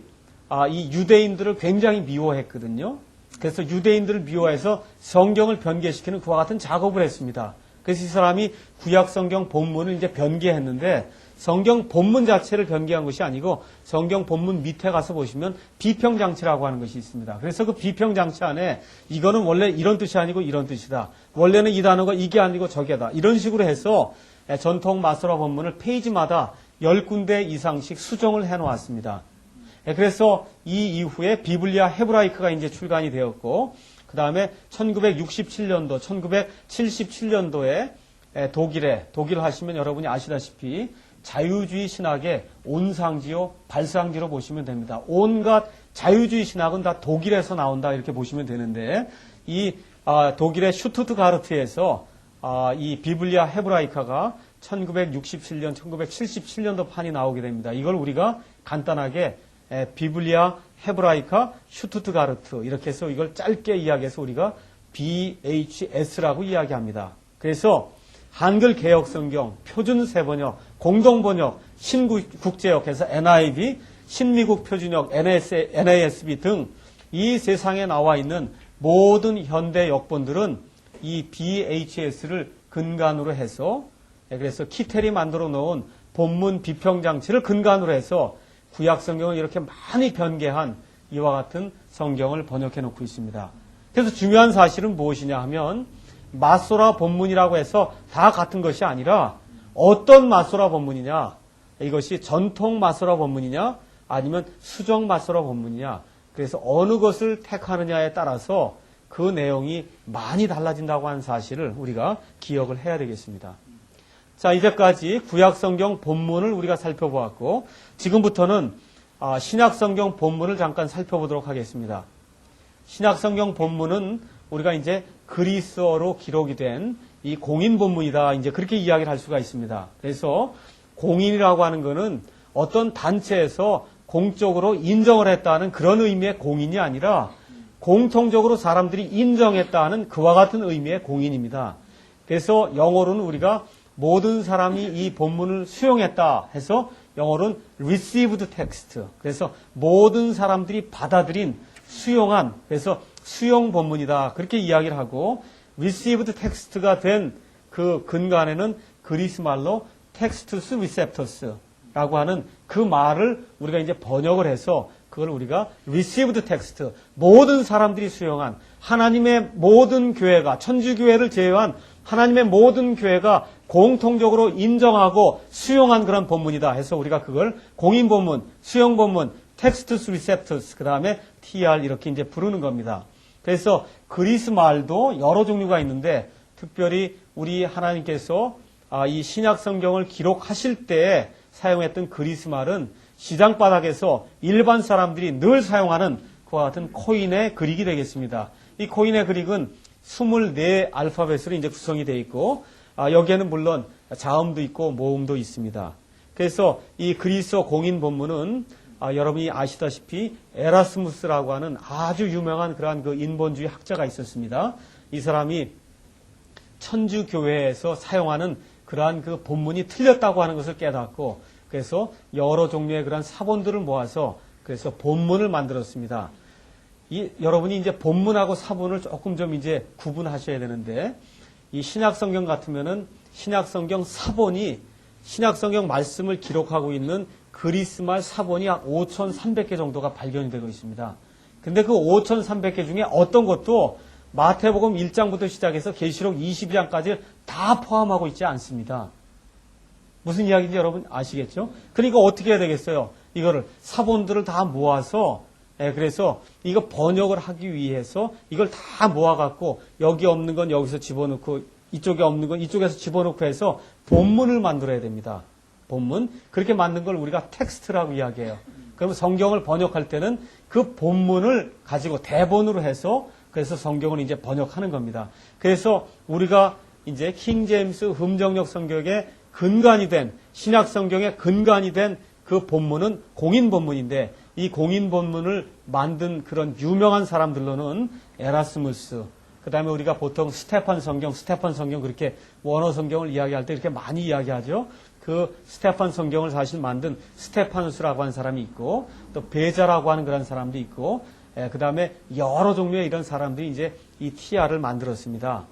이 유대인들을 굉장히 미워했거든요. 그래서 유대인들을 미워해서 성경을 변개시키는 그와 같은 작업을 했습니다. 그래서 이 사람이 구약 성경 본문을 이제 변개했는데 성경 본문 자체를 변개한 것이 아니고 성경 본문 밑에 가서 보시면 비평장치라고 하는 것이 있습니다. 그래서 그 비평장치 안에 이거는 원래 이런 뜻이 아니고 이런 뜻이다. 원래는 이 단어가 이게 아니고 저게다. 이런 식으로 해서 전통 마소라 본문을 페이지마다 10군데 이상씩 수정을 해놓았습니다. 그래서 이 이후에 비블리아 헤브라이크가 이제 출간이 되었고 그 다음에 1967년도, 1977년도에 독일 하시면 여러분이 아시다시피 자유주의 신학의 온상지요, 발상지로 보시면 됩니다. 온갖 자유주의 신학은 다 독일에서 나온다 이렇게 보시면 되는데 이 독일의 슈투트가르트에서 이 비블리아 헤브라이카가 1967년, 1977년도 판이 나오게 됩니다. 이걸 우리가 간단하게 비블리아 헤브라이카 슈투트가르트 이렇게 해서 이걸 짧게 이야기해서 우리가 BHS라고 이야기합니다. 그래서 한글 개혁 성경, 표준 세번역, 공동 번역, 신국제역 해서 NIV, 신미국 표준역, NASB 등 이 세상에 나와 있는 모든 현대 역본들은 이 BHS를 근간으로 해서 그래서 키텔이 만들어 놓은 본문 비평 장치를 근간으로 해서 구약 성경을 이렇게 많이 변개한 이와 같은 성경을 번역해 놓고 있습니다. 그래서 중요한 사실은 무엇이냐 하면 마소라 본문이라고 해서 다 같은 것이 아니라 어떤 마소라 본문이냐, 이것이 전통 마소라 본문이냐 아니면 수정 마소라 본문이냐, 그래서 어느 것을 택하느냐에 따라서 그 내용이 많이 달라진다고 하는 사실을 우리가 기억을 해야 되겠습니다. 자, 이제까지 구약 성경 본문을 우리가 살펴보았고 지금부터는 신약 성경 본문을 잠깐 살펴보도록 하겠습니다. 신약 성경 본문은 우리가 이제 그리스어로 기록이 된 이 공인 본문이다. 이제 그렇게 이야기를 할 수가 있습니다. 그래서 공인이라고 하는 것은 어떤 단체에서 공적으로 인정을 했다는 그런 의미의 공인이 아니라 공통적으로 사람들이 인정했다는 그와 같은 의미의 공인입니다. 그래서 영어로는 우리가 모든 사람이 이 본문을 수용했다 해서 영어로는 received text. 그래서 모든 사람들이 받아들인, 수용한, 그래서 수용 본문이다. 그렇게 이야기를 하고 received text가 된 그 근간에는 그리스 말로 textus receptus라고 하는 그 말을 우리가 이제 번역을 해서 그걸 우리가 received text, 모든 사람들이 수용한 하나님의 모든 교회가, 천주교회를 제외한 하나님의 모든 교회가 공통적으로 인정하고 수용한 그런 본문이다 해서 우리가 그걸 공인 본문, 수용 본문, textus receptus, 그 다음에 TR 이렇게 이제 부르는 겁니다. 그래서 그리스 말도 여러 종류가 있는데 특별히 우리 하나님께서 이 신약 성경을 기록하실 때 사용했던 그리스 말은 시장 바닥에서 일반 사람들이 늘 사용하는 그와 같은 코인의 그릭이 되겠습니다. 이 코인의 그릭은 24 알파벳으로 이제 구성이 되어 있고 여기에는 물론 자음도 있고 모음도 있습니다. 그래서 이 그리스어 공인 본문은 여러분이 아시다시피 에라스무스라고 하는 아주 유명한 그러한 그 인본주의 학자가 있었습니다. 이 사람이 천주교회에서 사용하는 그러한 그 본문이 틀렸다고 하는 것을 깨닫고 그래서 여러 종류의 그러한 사본들을 모아서 그래서 본문을 만들었습니다. 여러분이 이제 본문하고 사본을 조금 좀 이제 구분하셔야 되는데 이 신약 성경 같으면은 신약 성경 사본이 신약 성경 말씀을 기록하고 있는 그리스말 사본이 약 5,300개 정도가 발견이 되고 있습니다. 근데 그 5,300개 중에 어떤 것도 마태복음 1장부터 시작해서 계시록 22장까지 다 포함하고 있지 않습니다. 무슨 이야기인지 여러분 아시겠죠? 그러니까 어떻게 해야 되겠어요? 이거를 사본들을 다 모아서 그래서 이거 번역을 하기 위해서 이걸 다 모아갖고 여기 없는 건 여기서 집어넣고 이쪽에 없는 건 이쪽에서 집어넣고 해서 본문을 만들어야 됩니다. 본문. 그렇게 만든 걸 우리가 텍스트라고 이야기해요. 그러면 성경을 번역할 때는 그 본문을 가지고 대본으로 해서 그래서 성경을 이제 번역하는 겁니다. 그래서 우리가 이제 킹제임스 흠정역 성경의 근간이 된 신약 성경의 근간이 된 그 본문은 공인 본문인데 이 공인 본문을 만든 그런 유명한 사람들로는 에라스무스, 그 다음에 우리가 보통 스테판 성경 그렇게 원어 성경을 이야기할 때 이렇게 많이 이야기하죠. 그 스테판 성경을 사실 만든 스테파누스라고 하는 사람이 있고 또 베자라고 하는 그런 사람도 있고 그 다음에 여러 종류의 이런 사람들이 이제 이 TR을 만들었습니다.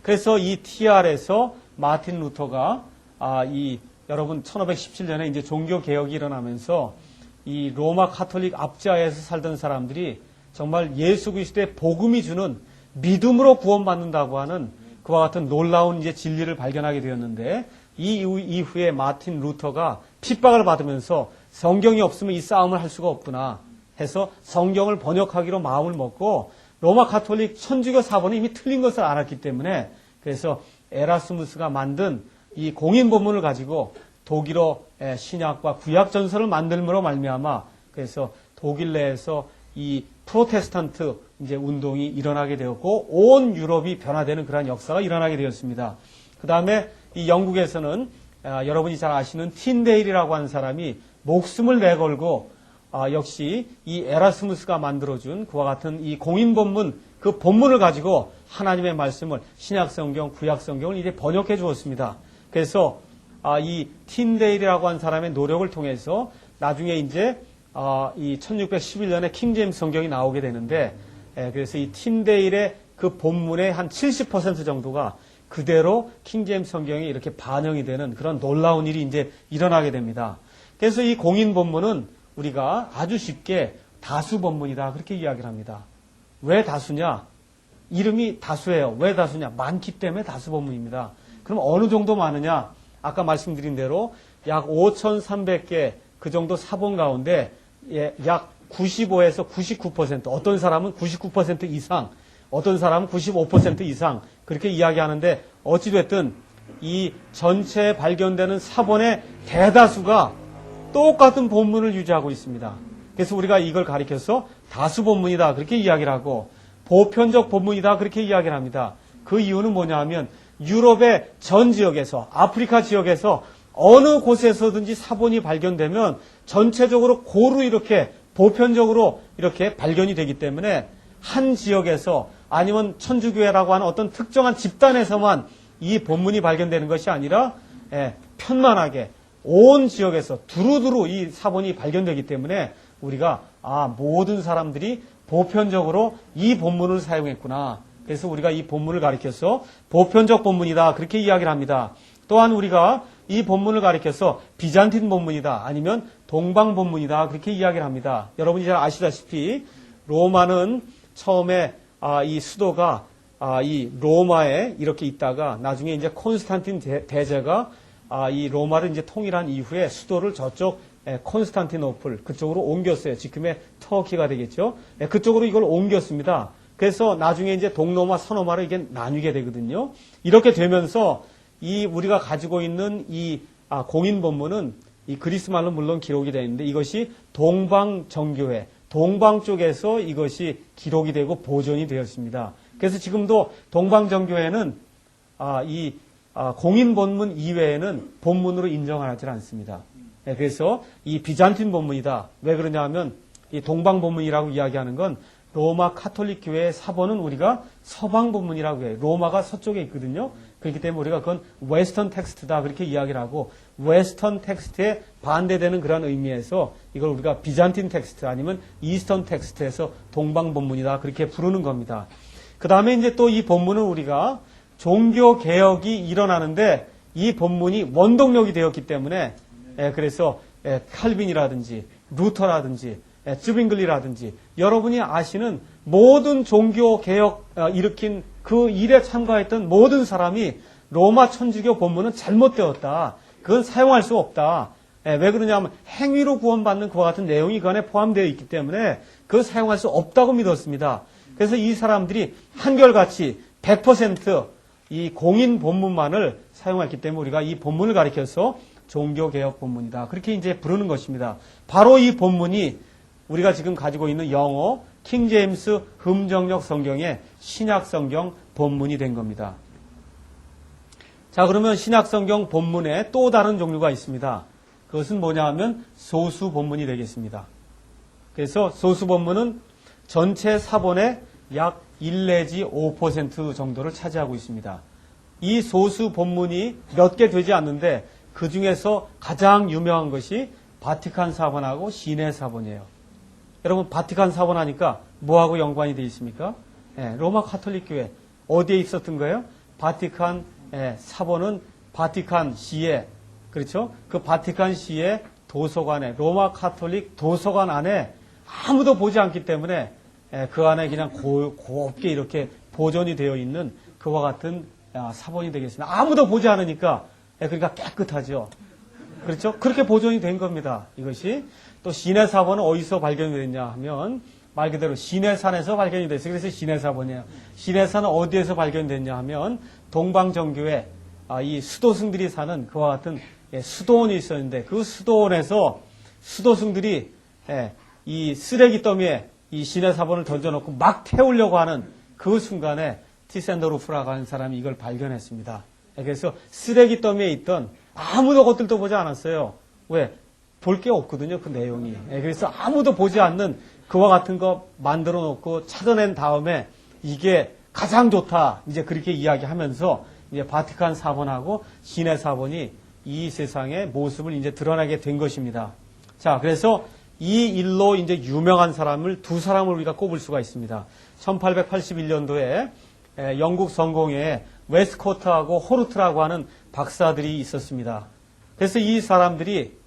그래서 이 TR에서 마틴 루터가 여러분 1517년에 이제 종교 개혁이 일어나면서 이 로마 카톨릭 압자에서 살던 사람들이 정말 예수 그리스도의 복음이 주는 믿음으로 구원받는다고 하는 그와 같은 놀라운 이제 진리를 발견하게 되었는데 이 이후에 마틴 루터가 핍박을 받으면서 성경이 없으면 이 싸움을 할 수가 없구나 해서 성경을 번역하기로 마음을 먹고 로마 카톨릭 천주교 사본은 이미 틀린 것을 알았기 때문에 그래서 에라스무스가 만든 이 공인 본문을 가지고 독일어 신약과 구약 전설을 만들므로 말미암아 그래서 독일 내에서 이 프로테스탄트 이제 운동이 일어나게 되었고 온 유럽이 변화되는 그러한 역사가 일어나게 되었습니다. 그 다음에 이 영국에서는 여러분이 잘 아시는 틴데일이라고 하는 사람이 목숨을 내걸고 역시 이 에라스무스가 만들어준 그와 같은 이 공인 본문 그 본문을 가지고 하나님의 말씀을 신약 성경, 구약 성경을 이제 번역해 주었습니다. 그래서 이 틴데일이라고 하는 사람의 노력을 통해서 나중에 이제 이 1611년에 킹제임스 성경이 나오게 되는데 그래서 이 틴데일의 그 본문의 한 70% 정도가 그대로 킹제임스 성경에 이렇게 반영이 되는 그런 놀라운 일이 이제 일어나게 됩니다. 그래서 이 공인 본문은 우리가 아주 쉽게 다수 본문이다 그렇게 이야기를 합니다. 왜 다수냐? 이름이 다수예요. 왜 다수냐? 많기 때문에 다수 본문입니다. 그럼 어느 정도 많으냐? 아까 말씀드린 대로 약 5,300개 그 정도 사본 가운데 약 95에서 99% 어떤 사람은 99% 이상 어떤 사람은 95% 이상 그렇게 이야기하는데 어찌됐든 이 전체에 발견되는 사본의 대다수가 똑같은 본문을 유지하고 있습니다. 그래서 우리가 이걸 가리켜서 다수 본문이다 그렇게 이야기를 하고 보편적 본문이다 그렇게 이야기를 합니다. 그 이유는 뭐냐 하면 유럽의 전 지역에서 아프리카 지역에서 어느 곳에서든지 사본이 발견되면 전체적으로 고루 이렇게 보편적으로 이렇게 발견이 되기 때문에 한 지역에서 아니면 천주교회라고 하는 어떤 특정한 집단에서만 이 본문이 발견되는 것이 아니라 편만하게 온 지역에서 두루두루 이 사본이 발견되기 때문에 우리가 모든 사람들이 보편적으로 이 본문을 사용했구나. 그래서 우리가 이 본문을 가리켜서 보편적 본문이다 그렇게 이야기를 합니다. 또한 우리가 이 본문을 가리켜서 비잔틴 본문이다 아니면 동방 본문이다 그렇게 이야기를 합니다. 여러분이 잘 아시다시피 로마는 처음에 이 수도가 이 로마에 이렇게 있다가 나중에 이제 콘스탄틴 대제가 이 로마를 이제 통일한 이후에 수도를 저쪽 콘스탄티노플 그쪽으로 옮겼어요. 지금의 터키가 되겠죠. 그쪽으로 이걸 옮겼습니다. 그래서 나중에 이제 동로마, 서로마를 이게 나뉘게 되거든요. 이렇게 되면서 이 우리가 가지고 있는 이 공인 본문은 이 그리스 말로 물론 기록이 되어 있는데 이것이 동방 정교회, 동방 쪽에서 이것이 기록이 되고 보존이 되었습니다. 그래서 지금도 동방 정교회는 이 공인 본문 이외에는 본문으로 인정하지 않습니다. 그래서 이 비잔틴 본문이다. 왜 그러냐 하면 이 동방 본문이라고 이야기하는 건 로마 카톨릭 교회의 사본은 우리가 서방 본문이라고 해요. 로마가 서쪽에 있거든요. 그렇기 때문에 우리가 그건 웨스턴 텍스트다 그렇게 이야기를 하고 웨스턴 텍스트에 반대되는 그런 의미에서 이걸 우리가 비잔틴 텍스트 아니면 이스턴 텍스트에서 동방 본문이다 그렇게 부르는 겁니다. 그 다음에 이제 또 이 본문은 우리가 종교 개혁이 일어나는데 이 본문이 원동력이 되었기 때문에 그래서 칼빈이라든지 루터라든지 쯔빙글리라든지 여러분이 아시는 모든 종교 개혁 일으킨 그 일에 참가했던 모든 사람이 로마 천주교 본문은 잘못되었다. 그건 사용할 수 없다. 왜 그러냐면 행위로 구원받는 그와 같은 내용이 그 안에 포함되어 있기 때문에 그걸 사용할 수 없다고 믿었습니다. 그래서 이 사람들이 한결같이 100% 이 공인 본문만을 사용했기 때문에 우리가 이 본문을 가리켜서 종교개혁 본문이다. 그렇게 이제 부르는 것입니다. 바로 이 본문이 우리가 지금 가지고 있는 영어 킹제임스 흠정역 성경의 신약 성경 본문이 된 겁니다. 자, 그러면 신약 성경 본문에 또 다른 종류가 있습니다. 그것은 뭐냐 하면 소수 본문이 되겠습니다. 그래서 소수 본문은 전체 사본의 약 1 내지 5% 정도를 차지하고 있습니다. 이 소수 본문이 몇 개 되지 않는데 그 중에서 가장 유명한 것이 바티칸 사본하고 시내 사본이에요. 여러분 바티칸 사본 하니까 뭐하고 연관이 되어 있습니까? 로마 카톨릭 교회 어디에 있었던 거예요? 바티칸 사본은 바티칸 시에 그렇죠? 그 바티칸 시의 도서관에 로마 카톨릭 도서관 안에 아무도 보지 않기 때문에 그 안에 그냥 곱게 이렇게 보존이 되어 있는 그와 같은 사본이 되겠습니다. 아무도 보지 않으니까 그러니까 깨끗하죠. 그렇죠? 그렇게 보존이 된 겁니다. 이것이 또 시내 사본은 어디서 발견이 됐냐 하면 말 그대로 시내산에서 발견이 됐어요. 그래서 시내 사본이에요. 시내산은 어디에서 발견됐냐 하면 동방정교회 이 수도승들이 사는 그와 같은 수도원이 있었는데 그 수도원에서 수도승들이 이 쓰레기 더미에 이 시내 사본을 던져놓고 막 태우려고 하는 그 순간에 티센도르프라고 하는 사람이 이걸 발견했습니다. 그래서 쓰레기 더미에 있던 아무도 것들도 보지 않았어요. 왜? 볼 게 없거든요. 그 내용이. 그래서 아무도 보지 않는 그와 같은 거 만들어 놓고 찾아낸 다음에 이게 가장 좋다. 이제 그렇게 이야기하면서 이제 바티칸 사본하고 시내 사본이 이 세상의 모습을 이제 드러나게 된 것입니다. 자, 그래서 이 일로 이제 유명한 사람을 두 사람을 우리가 꼽을 수가 있습니다. 1881년도에 영국 성공회에 웨스코트하고 호르트라고 하는 박사들이 있었습니다. 그래서 이 사람들이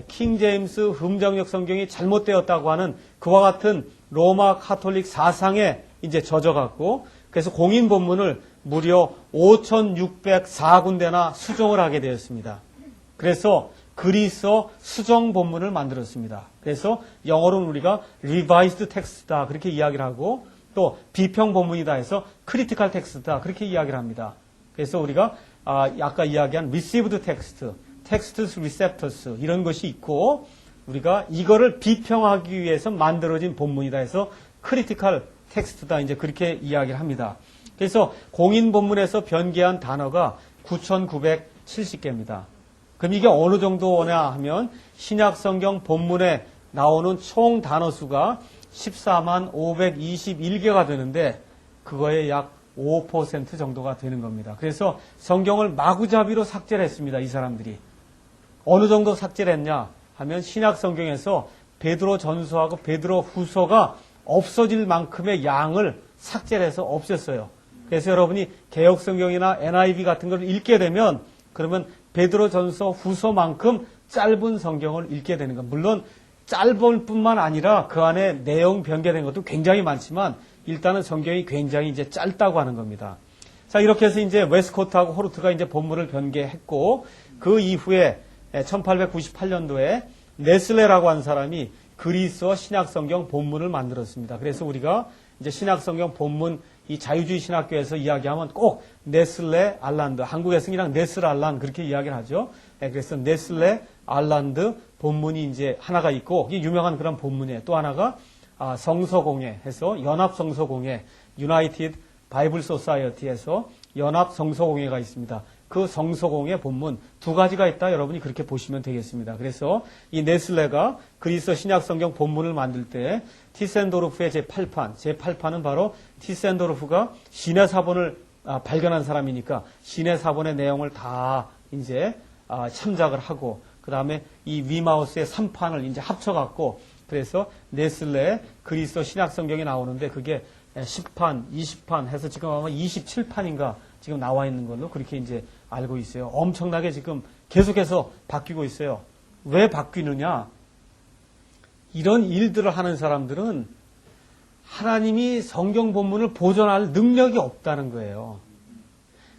킹제임스 흠정역 성경이 잘못되었다고 하는 그와 같은 로마 카톨릭 사상에 이제 젖어갔고 그래서 공인 본문을 무려 5,604군데나 수정을 하게 되었습니다. 그래서 그리스어 수정 본문을 만들었습니다. 그래서 영어로는 우리가 revised text다 그렇게 이야기를 하고 또 비평 본문이다 해서 critical text다 그렇게 이야기를 합니다. 그래서 우리가 아까 이야기한 received text, textus receptus 이런 것이 있고 우리가 이거를 비평하기 위해서 만들어진 본문이다 해서 critical text다 이제 그렇게 이야기를 합니다. 그래서 공인 본문에서 변개한 단어가 9,970개입니다. 그럼 이게 어느 정도냐 하면 신약 성경 본문에 나오는 총 단어 수가 14만 521개가 되는데 그거의 약 5% 정도가 되는 겁니다. 그래서 성경을 마구잡이로 삭제를 했습니다. 이 사람들이. 어느 정도 삭제를 했냐 하면 신약 성경에서 베드로 전서하고 베드로 후서가 없어질 만큼의 양을 삭제를 해서 없앴어요. 그래서 여러분이 개혁 성경이나 NIV 같은 걸 읽게 되면 그러면 베드로 전서 후서만큼 짧은 성경을 읽게 되는 것. 물론 짧을 뿐만 아니라 그 안에 내용 변개된 것도 굉장히 많지만 일단은 성경이 굉장히 이제 짧다고 하는 겁니다. 자, 이렇게 해서 이제 웨스코트하고 호르트가 이제 본문을 변개했고 그 이후에 1898년도에 네슬레라고 하는 사람이 그리스어 신약성경 본문을 만들었습니다. 그래서 우리가 이제 신약성경 본문 이 자유주의 신학교에서 이야기하면 꼭 네슬레 알란드, 한국에서는 그냥 네슬 알란 그렇게 이야기를 하죠. 그래서 네슬레 알란드 본문이 이제 하나가 있고 이게 유명한 그런 본문이에요. 또 하나가 성서공회 해서 연합 성서공회, 유나이티드 바이블 소사이어티에서 연합 성서공회가 있습니다. 그 성서공회 본문 두 가지가 있다. 여러분이 그렇게 보시면 되겠습니다. 그래서 이 네슬레가 그리스어 신약성경 본문을 만들 때 티센도르프의 제8판은 바로 티센도르프가 시내사본을 발견한 사람이니까 시내사본의 내용을 다 이제 참작을 하고 그 다음에 이 위마우스의 3판을 이제 합쳐갖고 그래서 네슬레 그리스어 신약성경이 나오는데 그게 10판, 20판 해서 지금 아마 27판인가 지금 나와 있는 걸로 그렇게 이제 알고 있어요. 엄청나게 지금 계속해서 바뀌고 있어요. 왜 바뀌느냐? 이런 일들을 하는 사람들은 하나님이 성경 본문을 보존할 능력이 없다는 거예요.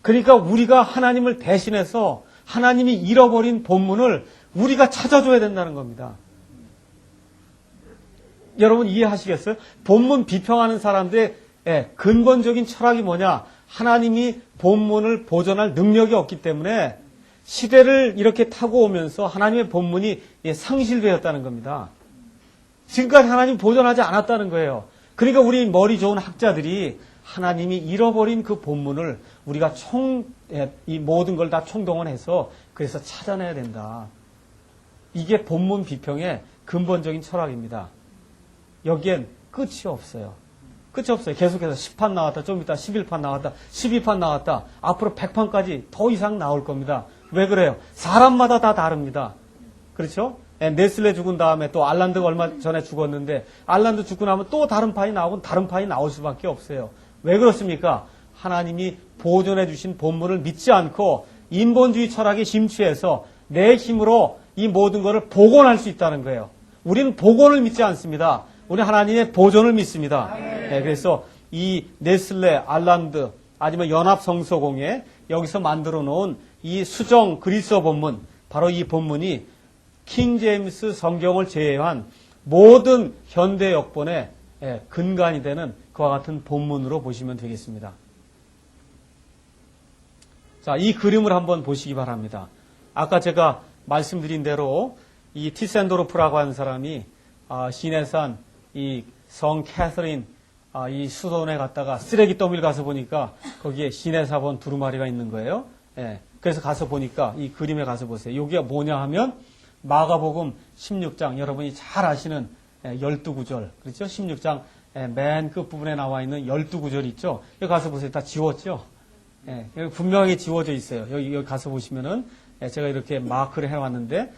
그러니까 우리가 하나님을 대신해서 하나님이 잃어버린 본문을 우리가 찾아줘야 된다는 겁니다. 여러분 이해하시겠어요? 본문 비평하는 사람들의 근본적인 철학이 뭐냐? 하나님이 본문을 보존할 능력이 없기 때문에 시대를 이렇게 타고 오면서 하나님의 본문이 상실되었다는 겁니다. 지금까지 하나님 보존하지 않았다는 거예요. 그러니까 우리 머리 좋은 학자들이 하나님이 잃어버린 그 본문을 우리가 이 모든 걸 다 총동원해서 그래서 찾아내야 된다. 이게 본문 비평의 근본적인 철학입니다. 여기엔 끝이 없어요. 끝이 없어요. 계속해서 10판 나왔다. 좀 이따 11판 나왔다. 12판 나왔다. 앞으로 100판까지 더 이상 나올 겁니다. 왜 그래요? 사람마다 다 다릅니다. 그렇죠? 네슬레 죽은 다음에 또 알란드가 얼마 전에 죽었는데 알란드 죽고 나면 또 다른 판이 나오고 다른 판이 나올 수밖에 없어요. 왜 그렇습니까? 하나님이 보존해 주신 본문을 믿지 않고 인본주의 철학에 심취해서 내 힘으로 이 모든 것을 복원할 수 있다는 거예요. 우리는 복원을 믿지 않습니다. 우리는 하나님의 보존을 믿습니다. 네, 그래서 이 네슬레, 알란드 아니면 연합성서공회 여기서 만들어 놓은 이 수정 그리스어 본문, 바로 이 본문이 킹제임스 성경을 제외한 모든 현대 역본의 근간이 되는 그와 같은 본문으로 보시면 되겠습니다. 자, 이 그림을 한번 보시기 바랍니다. 아까 제가 말씀드린 대로 이 티센도르프라고 하는 사람이 시내산 이 성 캐서린 이 수도원에 갔다가 쓰레기 더미를 가서 보니까 거기에 시내사본 두루마리가 있는 거예요. 그래서 가서 보니까 이 그림에 가서 보세요. 여기가 뭐냐 하면 마가복음 16장 여러분이 잘 아시는 12구절 그렇죠? 16장 맨 끝부분에 나와 있는 12구절 있죠? 여기 가서 보세요. 다 지웠죠? 여기 분명히 지워져 있어요. 여기 가서 보시면은 제가 이렇게 마크를 해왔는데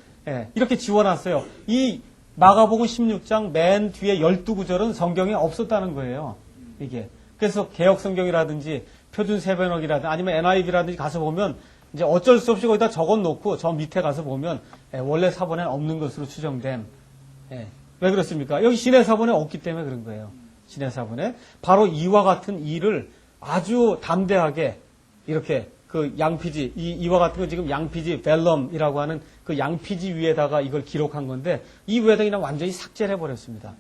이렇게 지워놨어요. 이 마가복음 16장 맨 뒤에 12구절은 성경에 없었다는 거예요. 이게. 그래서 개혁성경이라든지 표준세변역이라든지 아니면 NIV라든지 가서 보면 이제 어쩔 수 없이 거기다 적어놓고 저 밑에 가서 보면 원래 사본에는 없는 것으로 추정된 왜 그렇습니까? 여기 신해사본에 없기 때문에 그런 거예요. 신해사본에 바로 이와 같은 일을 아주 담대하게 이렇게 그 양피지 이와 같은 거 지금 양피지 벨럼이라고 하는 그 양피지 위에다가 이걸 기록한 건데 이 위에다 그냥 완전히 삭제를 해버렸습니다.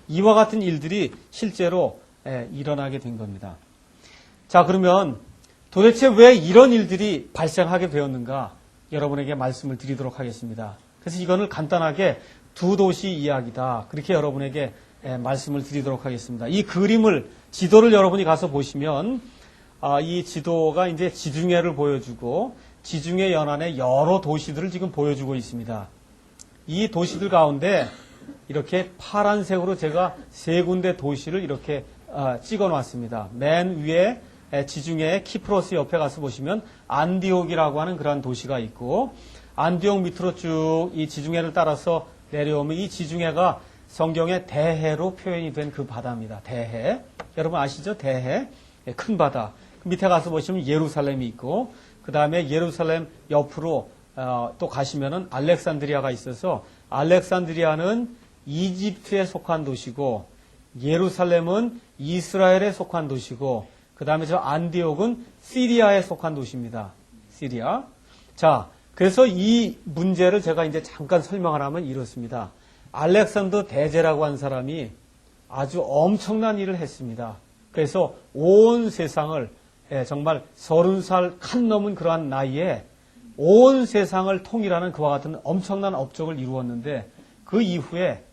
이와 같은 일들이 실제로 일어나게 된 겁니다. 자, 그러면 도대체 왜 이런 일들이 발생하게 되었는가 여러분에게 말씀을 드리도록 하겠습니다. 그래서 이거는 간단하게 두 도시 이야기다. 그렇게 여러분에게 말씀을 드리도록 하겠습니다. 이 그림을 지도를 여러분이 가서 보시면 이 지도가 이제 지중해를 보여주고 지중해 연안의 여러 도시들을 지금 보여주고 있습니다. 이 도시들 가운데 이렇게 파란색으로 제가 세 군데 도시를 이렇게 찍어 놨습니다. 맨 위에 지중해 키프로스 옆에 가서 보시면 안디옥이라고 하는 그러한 도시가 있고 안디옥 밑으로 쭉 이 지중해를 따라서 내려오면 이 지중해가 성경의 대해로 표현이 된 그 바다입니다. 대해. 여러분 아시죠? 대해. 큰 바다. 밑에 가서 보시면 예루살렘이 있고 그 다음에 예루살렘 옆으로 또 가시면은 알렉산드리아가 있어서 알렉산드리아는 이집트에 속한 도시고 예루살렘은 이스라엘에 속한 도시고 그 다음에 저 안디옥은 시리아에 속한 도시입니다. 시리아. 자, 그래서 이 문제를 제가 이제 잠깐 설명하라면 이렇습니다. 알렉산더 대제라고 한 사람이 아주 엄청난 일을 했습니다. 그래서 온 세상을 정말 30살 칸 넘은 그러한 나이에 온 세상을 통일하는 그와 같은 엄청난 업적을 이루었는데 그 이후에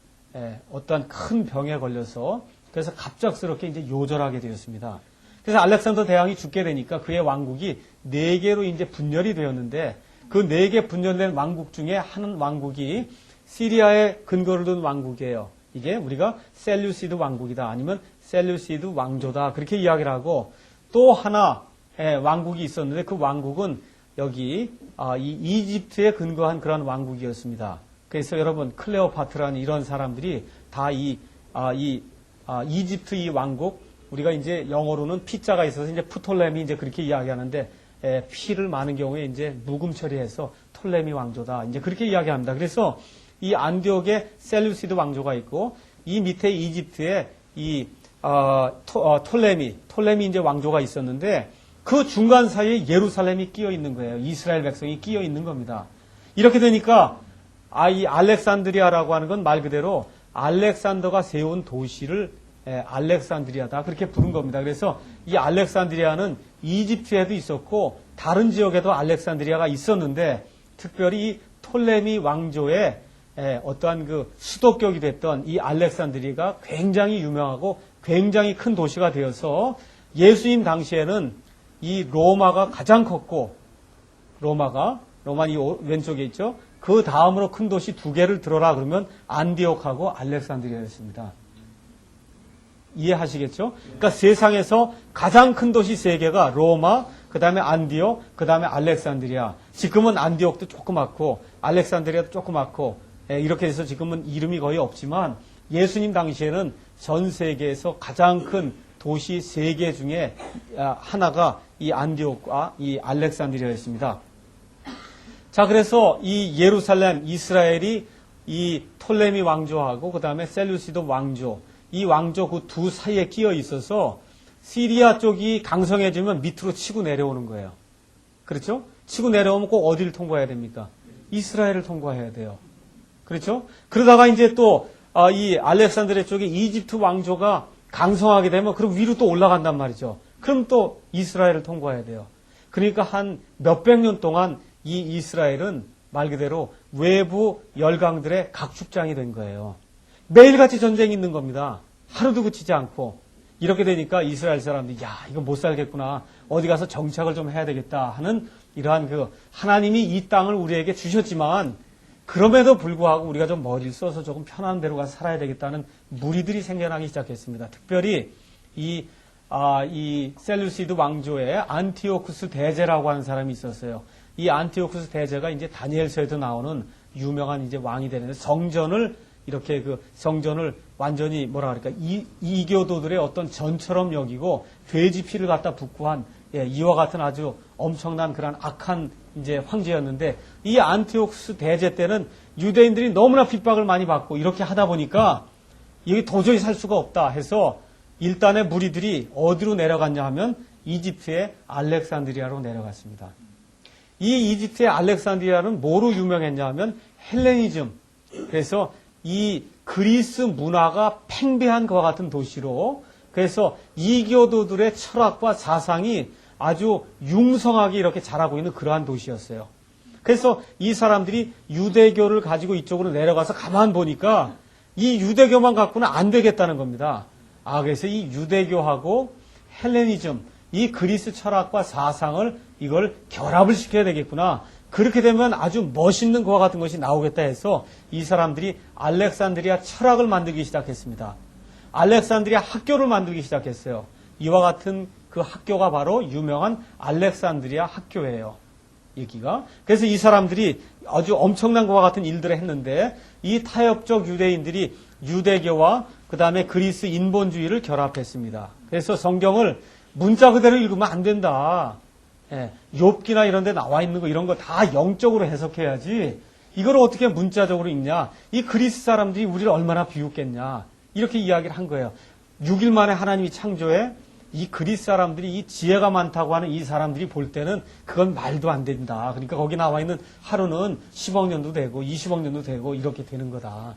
어떠한 큰 병에 걸려서 그래서 갑작스럽게 이제 요절하게 되었습니다. 그래서 알렉산더 대왕이 죽게 되니까 그의 왕국이 4개로 이제 분열이 되었는데 그 4개 분열된 왕국 중에 한 왕국이 시리아에 근거를 둔 왕국이에요. 이게 우리가 셀루시드 왕국이다 아니면 셀루시드 왕조다 그렇게 이야기를 하고 또 하나 왕국이 있었는데 그 왕국은 여기 이 이집트에 근거한 그런 왕국이었습니다. 그래서 여러분 클레오파트라는 이런 사람들이 다 이집트 이 왕국 우리가 이제 영어로는 피자가 있어서 이제 프톨레미 이제 그렇게 이야기하는데 피를 많은 경우에 이제 묵음 처리해서 톨레미 왕조다 이제 그렇게 이야기합니다. 그래서 이 안디옥에 셀루시드 왕조가 있고 이 밑에 이집트에 이 톨레미 이제 왕조가 있었는데 그 중간 사이에 예루살렘이 끼어 있는 거예요. 이스라엘 백성이 끼어 있는 겁니다. 이렇게 되니까 이 알렉산드리아라고 하는 건 말 그대로 알렉산더가 세운 도시를 알렉산드리아다 그렇게 부른 겁니다. 그래서 이 알렉산드리아는 이집트에도 있었고 다른 지역에도 알렉산드리아가 있었는데 특별히 이 톨레미 왕조의 어떠한 그 수도격이 됐던 이 알렉산드리아가 굉장히 유명하고 굉장히 큰 도시가 되어서 예수님 당시에는 이 로마가 가장 컸고 로마 이 왼쪽에 있죠. 그 다음으로 큰 도시 두 개를 들어라 그러면 안디옥하고 알렉산드리아였습니다. 이해하시겠죠? 그러니까 세상에서 가장 큰 도시 세 개가 로마, 그 다음에 안디옥, 그 다음에 알렉산드리아. 지금은 안디옥도 조그맣고 알렉산드리아도 조그맣고 이렇게 해서 지금은 이름이 거의 없지만 예수님 당시에는 전 세계에서 가장 큰 도시 세 개 중에 하나가 이 안디옥과 이 알렉산드리아였습니다. 자, 그래서 이 예루살렘, 이스라엘이 이 톨레미 왕조하고 그 다음에 셀루시드 왕조, 이 왕조 그 두 사이에 끼어 있어서 시리아 쪽이 강성해지면 밑으로 치고 내려오는 거예요. 그렇죠? 치고 내려오면 꼭 어디를 통과해야 됩니까? 이스라엘을 통과해야 돼요. 그렇죠? 그러다가 이제 또 이 알렉산드리아 쪽에 이집트 왕조가 강성하게 되면 그럼 위로 또 올라간단 말이죠. 그럼 또 이스라엘을 통과해야 돼요. 그러니까 한 몇백 년 동안 이 이스라엘은 말 그대로 외부 열강들의 각축장이 된 거예요. 매일같이 전쟁이 있는 겁니다. 하루도 그치지 않고. 이렇게 되니까 이스라엘 사람들이 이거 못 살겠구나. 어디 가서 정착을 좀 해야 되겠다 하는 이러한 그 하나님이 이 땅을 우리에게 주셨지만 그럼에도 불구하고 우리가 좀 머리를 써서 조금 편한 데로 가서 살아야 되겠다는 무리들이 생겨나기 시작했습니다. 특별히 이 셀루시드 왕조의 안티오쿠스 대제라고 하는 사람이 있었어요. 이 안티오쿠스 대제가 이제 다니엘서에도 나오는 유명한 이제 왕이 되는데 성전을 완전히 이교도들의 어떤 전처럼 여기고 돼지 피를 갖다 붓고 한 이와 같은 아주 엄청난 그런 악한 이제 황제였는데 이 안티오쿠스 대제 때는 유대인들이 너무나 핍박을 많이 받고 이렇게 하다 보니까 이게 도저히 살 수가 없다 해서 일단의 무리들이 어디로 내려갔냐 하면 이집트의 알렉산드리아로 내려갔습니다. 이 이집트의 알렉산드리아는 뭐로 유명했냐 하면 헬레니즘. 그래서 이 그리스 문화가 팽배한 것과 같은 도시로 그래서 이교도들의 철학과 사상이 아주 융성하게 이렇게 자라고 있는 그러한 도시였어요. 그래서 이 사람들이 유대교를 가지고 이쪽으로 내려가서 가만 보니까 이 유대교만 갖고는 안 되겠다는 겁니다. 그래서 이 유대교하고 헬레니즘, 이 그리스 철학과 사상을 이걸 결합을 시켜야 되겠구나. 그렇게 되면 아주 멋있는 것과 같은 것이 나오겠다 해서 이 사람들이 알렉산드리아 철학을 만들기 시작했습니다. 알렉산드리아 학교를 만들기 시작했어요. 이와 같은 그 학교가 바로 유명한 알렉산드리아 학교예요. 여기가. 그래서 이 사람들이 아주 엄청난 것과 같은 일들을 했는데 이 타협적 유대인들이 유대교와 그 다음에 그리스 인본주의를 결합했습니다. 그래서 성경을 문자 그대로 읽으면 안 된다. 욥기나 이런 데 나와 있는 거 이런 거 다 영적으로 해석해야지 이걸 어떻게 문자적으로 읽냐. 이 그리스 사람들이 우리를 얼마나 비웃겠냐. 이렇게 이야기를 한 거예요. 6일 만에 하나님이 창조해 이 그리스 사람들이 이 지혜가 많다고 하는 이 사람들이 볼 때는 그건 말도 안 된다. 그러니까 거기 나와 있는 하루는 10억 년도 되고 20억 년도 되고 이렇게 되는 거다.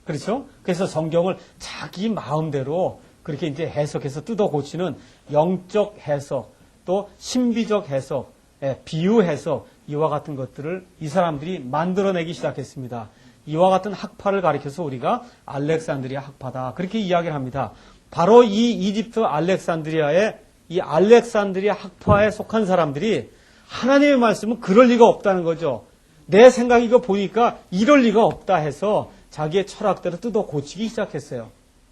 그렇죠? 그래서 성경을 자기 마음대로 그렇게 이제 해석해서 뜯어 고치는 영적 해석 또 신비적 해석, 비유 해석 이와 같은 것들을 이 사람들이 만들어내기 시작했습니다. 이와 같은 학파를 가리켜서 우리가 알렉산드리아 학파다 그렇게 이야기를 합니다. 바로 이 이집트 알렉산드리아의 이 알렉산드리아 학파에 속한 사람들이 하나님의 말씀은 그럴 리가 없다는 거죠. 내 생각 이거 보니까 이럴 리가 없다 해서 자기의 철학대로 뜯어 고치기 시작했어요.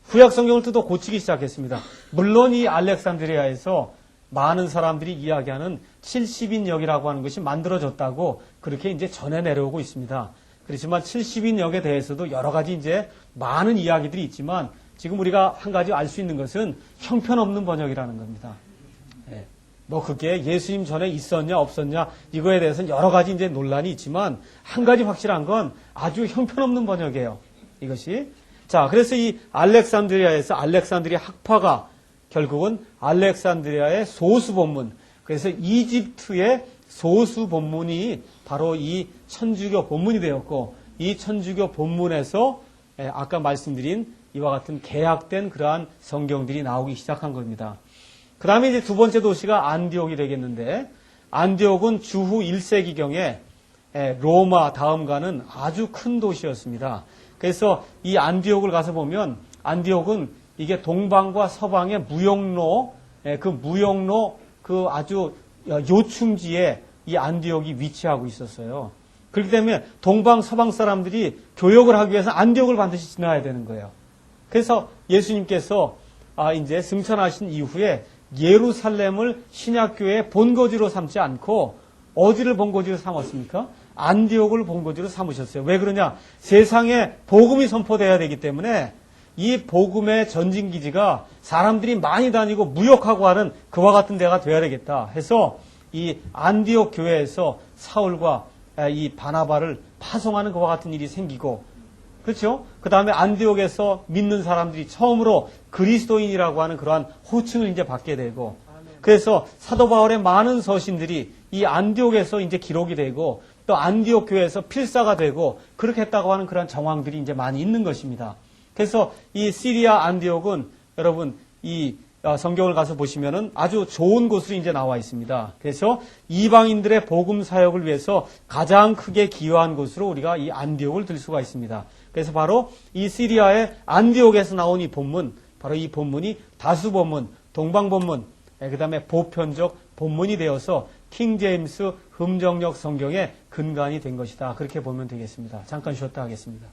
구약 성경을 뜯어 고치기 시작했습니다. 물론 이 알렉산드리아에서 많은 사람들이 이야기하는 70인역이라고 하는 것이 만들어졌다고 그렇게 이제 전해 내려오고 있습니다. 그렇지만 70인역에 대해서도 여러 가지 이제 많은 이야기들이 있지만 지금 우리가 한 가지 알 수 있는 것은 형편없는 번역이라는 겁니다. 뭐 그게 예수님 전에 있었냐 없었냐 이거에 대해서는 여러 가지 이제 논란이 있지만 한 가지 확실한 건 아주 형편없는 번역이에요. 이것이. 자, 그래서 이 알렉산드리아에서 알렉산드리아 학파가 결국은 알렉산드리아의 소수 본문, 그래서 이집트의 소수 본문이 바로 이 천주교 본문이 되었고, 이 천주교 본문에서 아까 말씀드린 이와 같은 개약된 그러한 성경들이 나오기 시작한 겁니다. 그 다음에 이제 두 번째 도시가 안디옥이 되겠는데, 안디옥은 주후 1세기경에 로마 다음 가는 아주 큰 도시였습니다. 그래서 이 안디옥을 가서 보면 안디옥은 이게 동방과 서방의 무역로, 그 무역로 그 아주 요충지에 이 안디옥이 위치하고 있었어요. 그렇기 때문에 동방 서방 사람들이 교역을 하기 위해서 안디옥을 반드시 지나야 되는 거예요. 그래서 예수님께서 이제 승천하신 이후에 예루살렘을 신약교회의 본거지로 삼지 않고 어디를 본거지로 삼았습니까? 안디옥을 본거지로 삼으셨어요. 왜 그러냐? 세상에 복음이 선포돼야 되기 때문에 이 복음의 전진기지가 사람들이 많이 다니고 무역하고 하는 그와 같은 데가 돼야 되겠다 해서 이 안디옥 교회에서 사울과 이 바나바를 파송하는 그와 같은 일이 생기고, 그렇죠? 그 다음에 안디옥에서 믿는 사람들이 처음으로 그리스도인이라고 하는 그러한 호칭을 이제 받게 되고, 그래서 사도 바울의 많은 서신들이 이 안디옥에서 이제 기록이 되고, 또 안디옥 교회에서 필사가 되고, 그렇게 했다고 하는 그런 정황들이 이제 많이 있는 것입니다. 그래서 이 시리아 안디옥은 여러분 이 성경을 가서 보시면은 아주 좋은 곳으로 이제 나와 있습니다. 그래서 이방인들의 복음 사역을 위해서 가장 크게 기여한 곳으로 우리가 이 안디옥을 들 수가 있습니다. 그래서 바로 이 시리아의 안디옥에서 나온 이 본문, 바로 이 본문이 다수 본문, 동방 본문, 그 다음에 보편적 본문이 되어서 킹 제임스 흠정역 성경의 근간이 된 것이다. 그렇게 보면 되겠습니다. 잠깐 쉬었다 하겠습니다.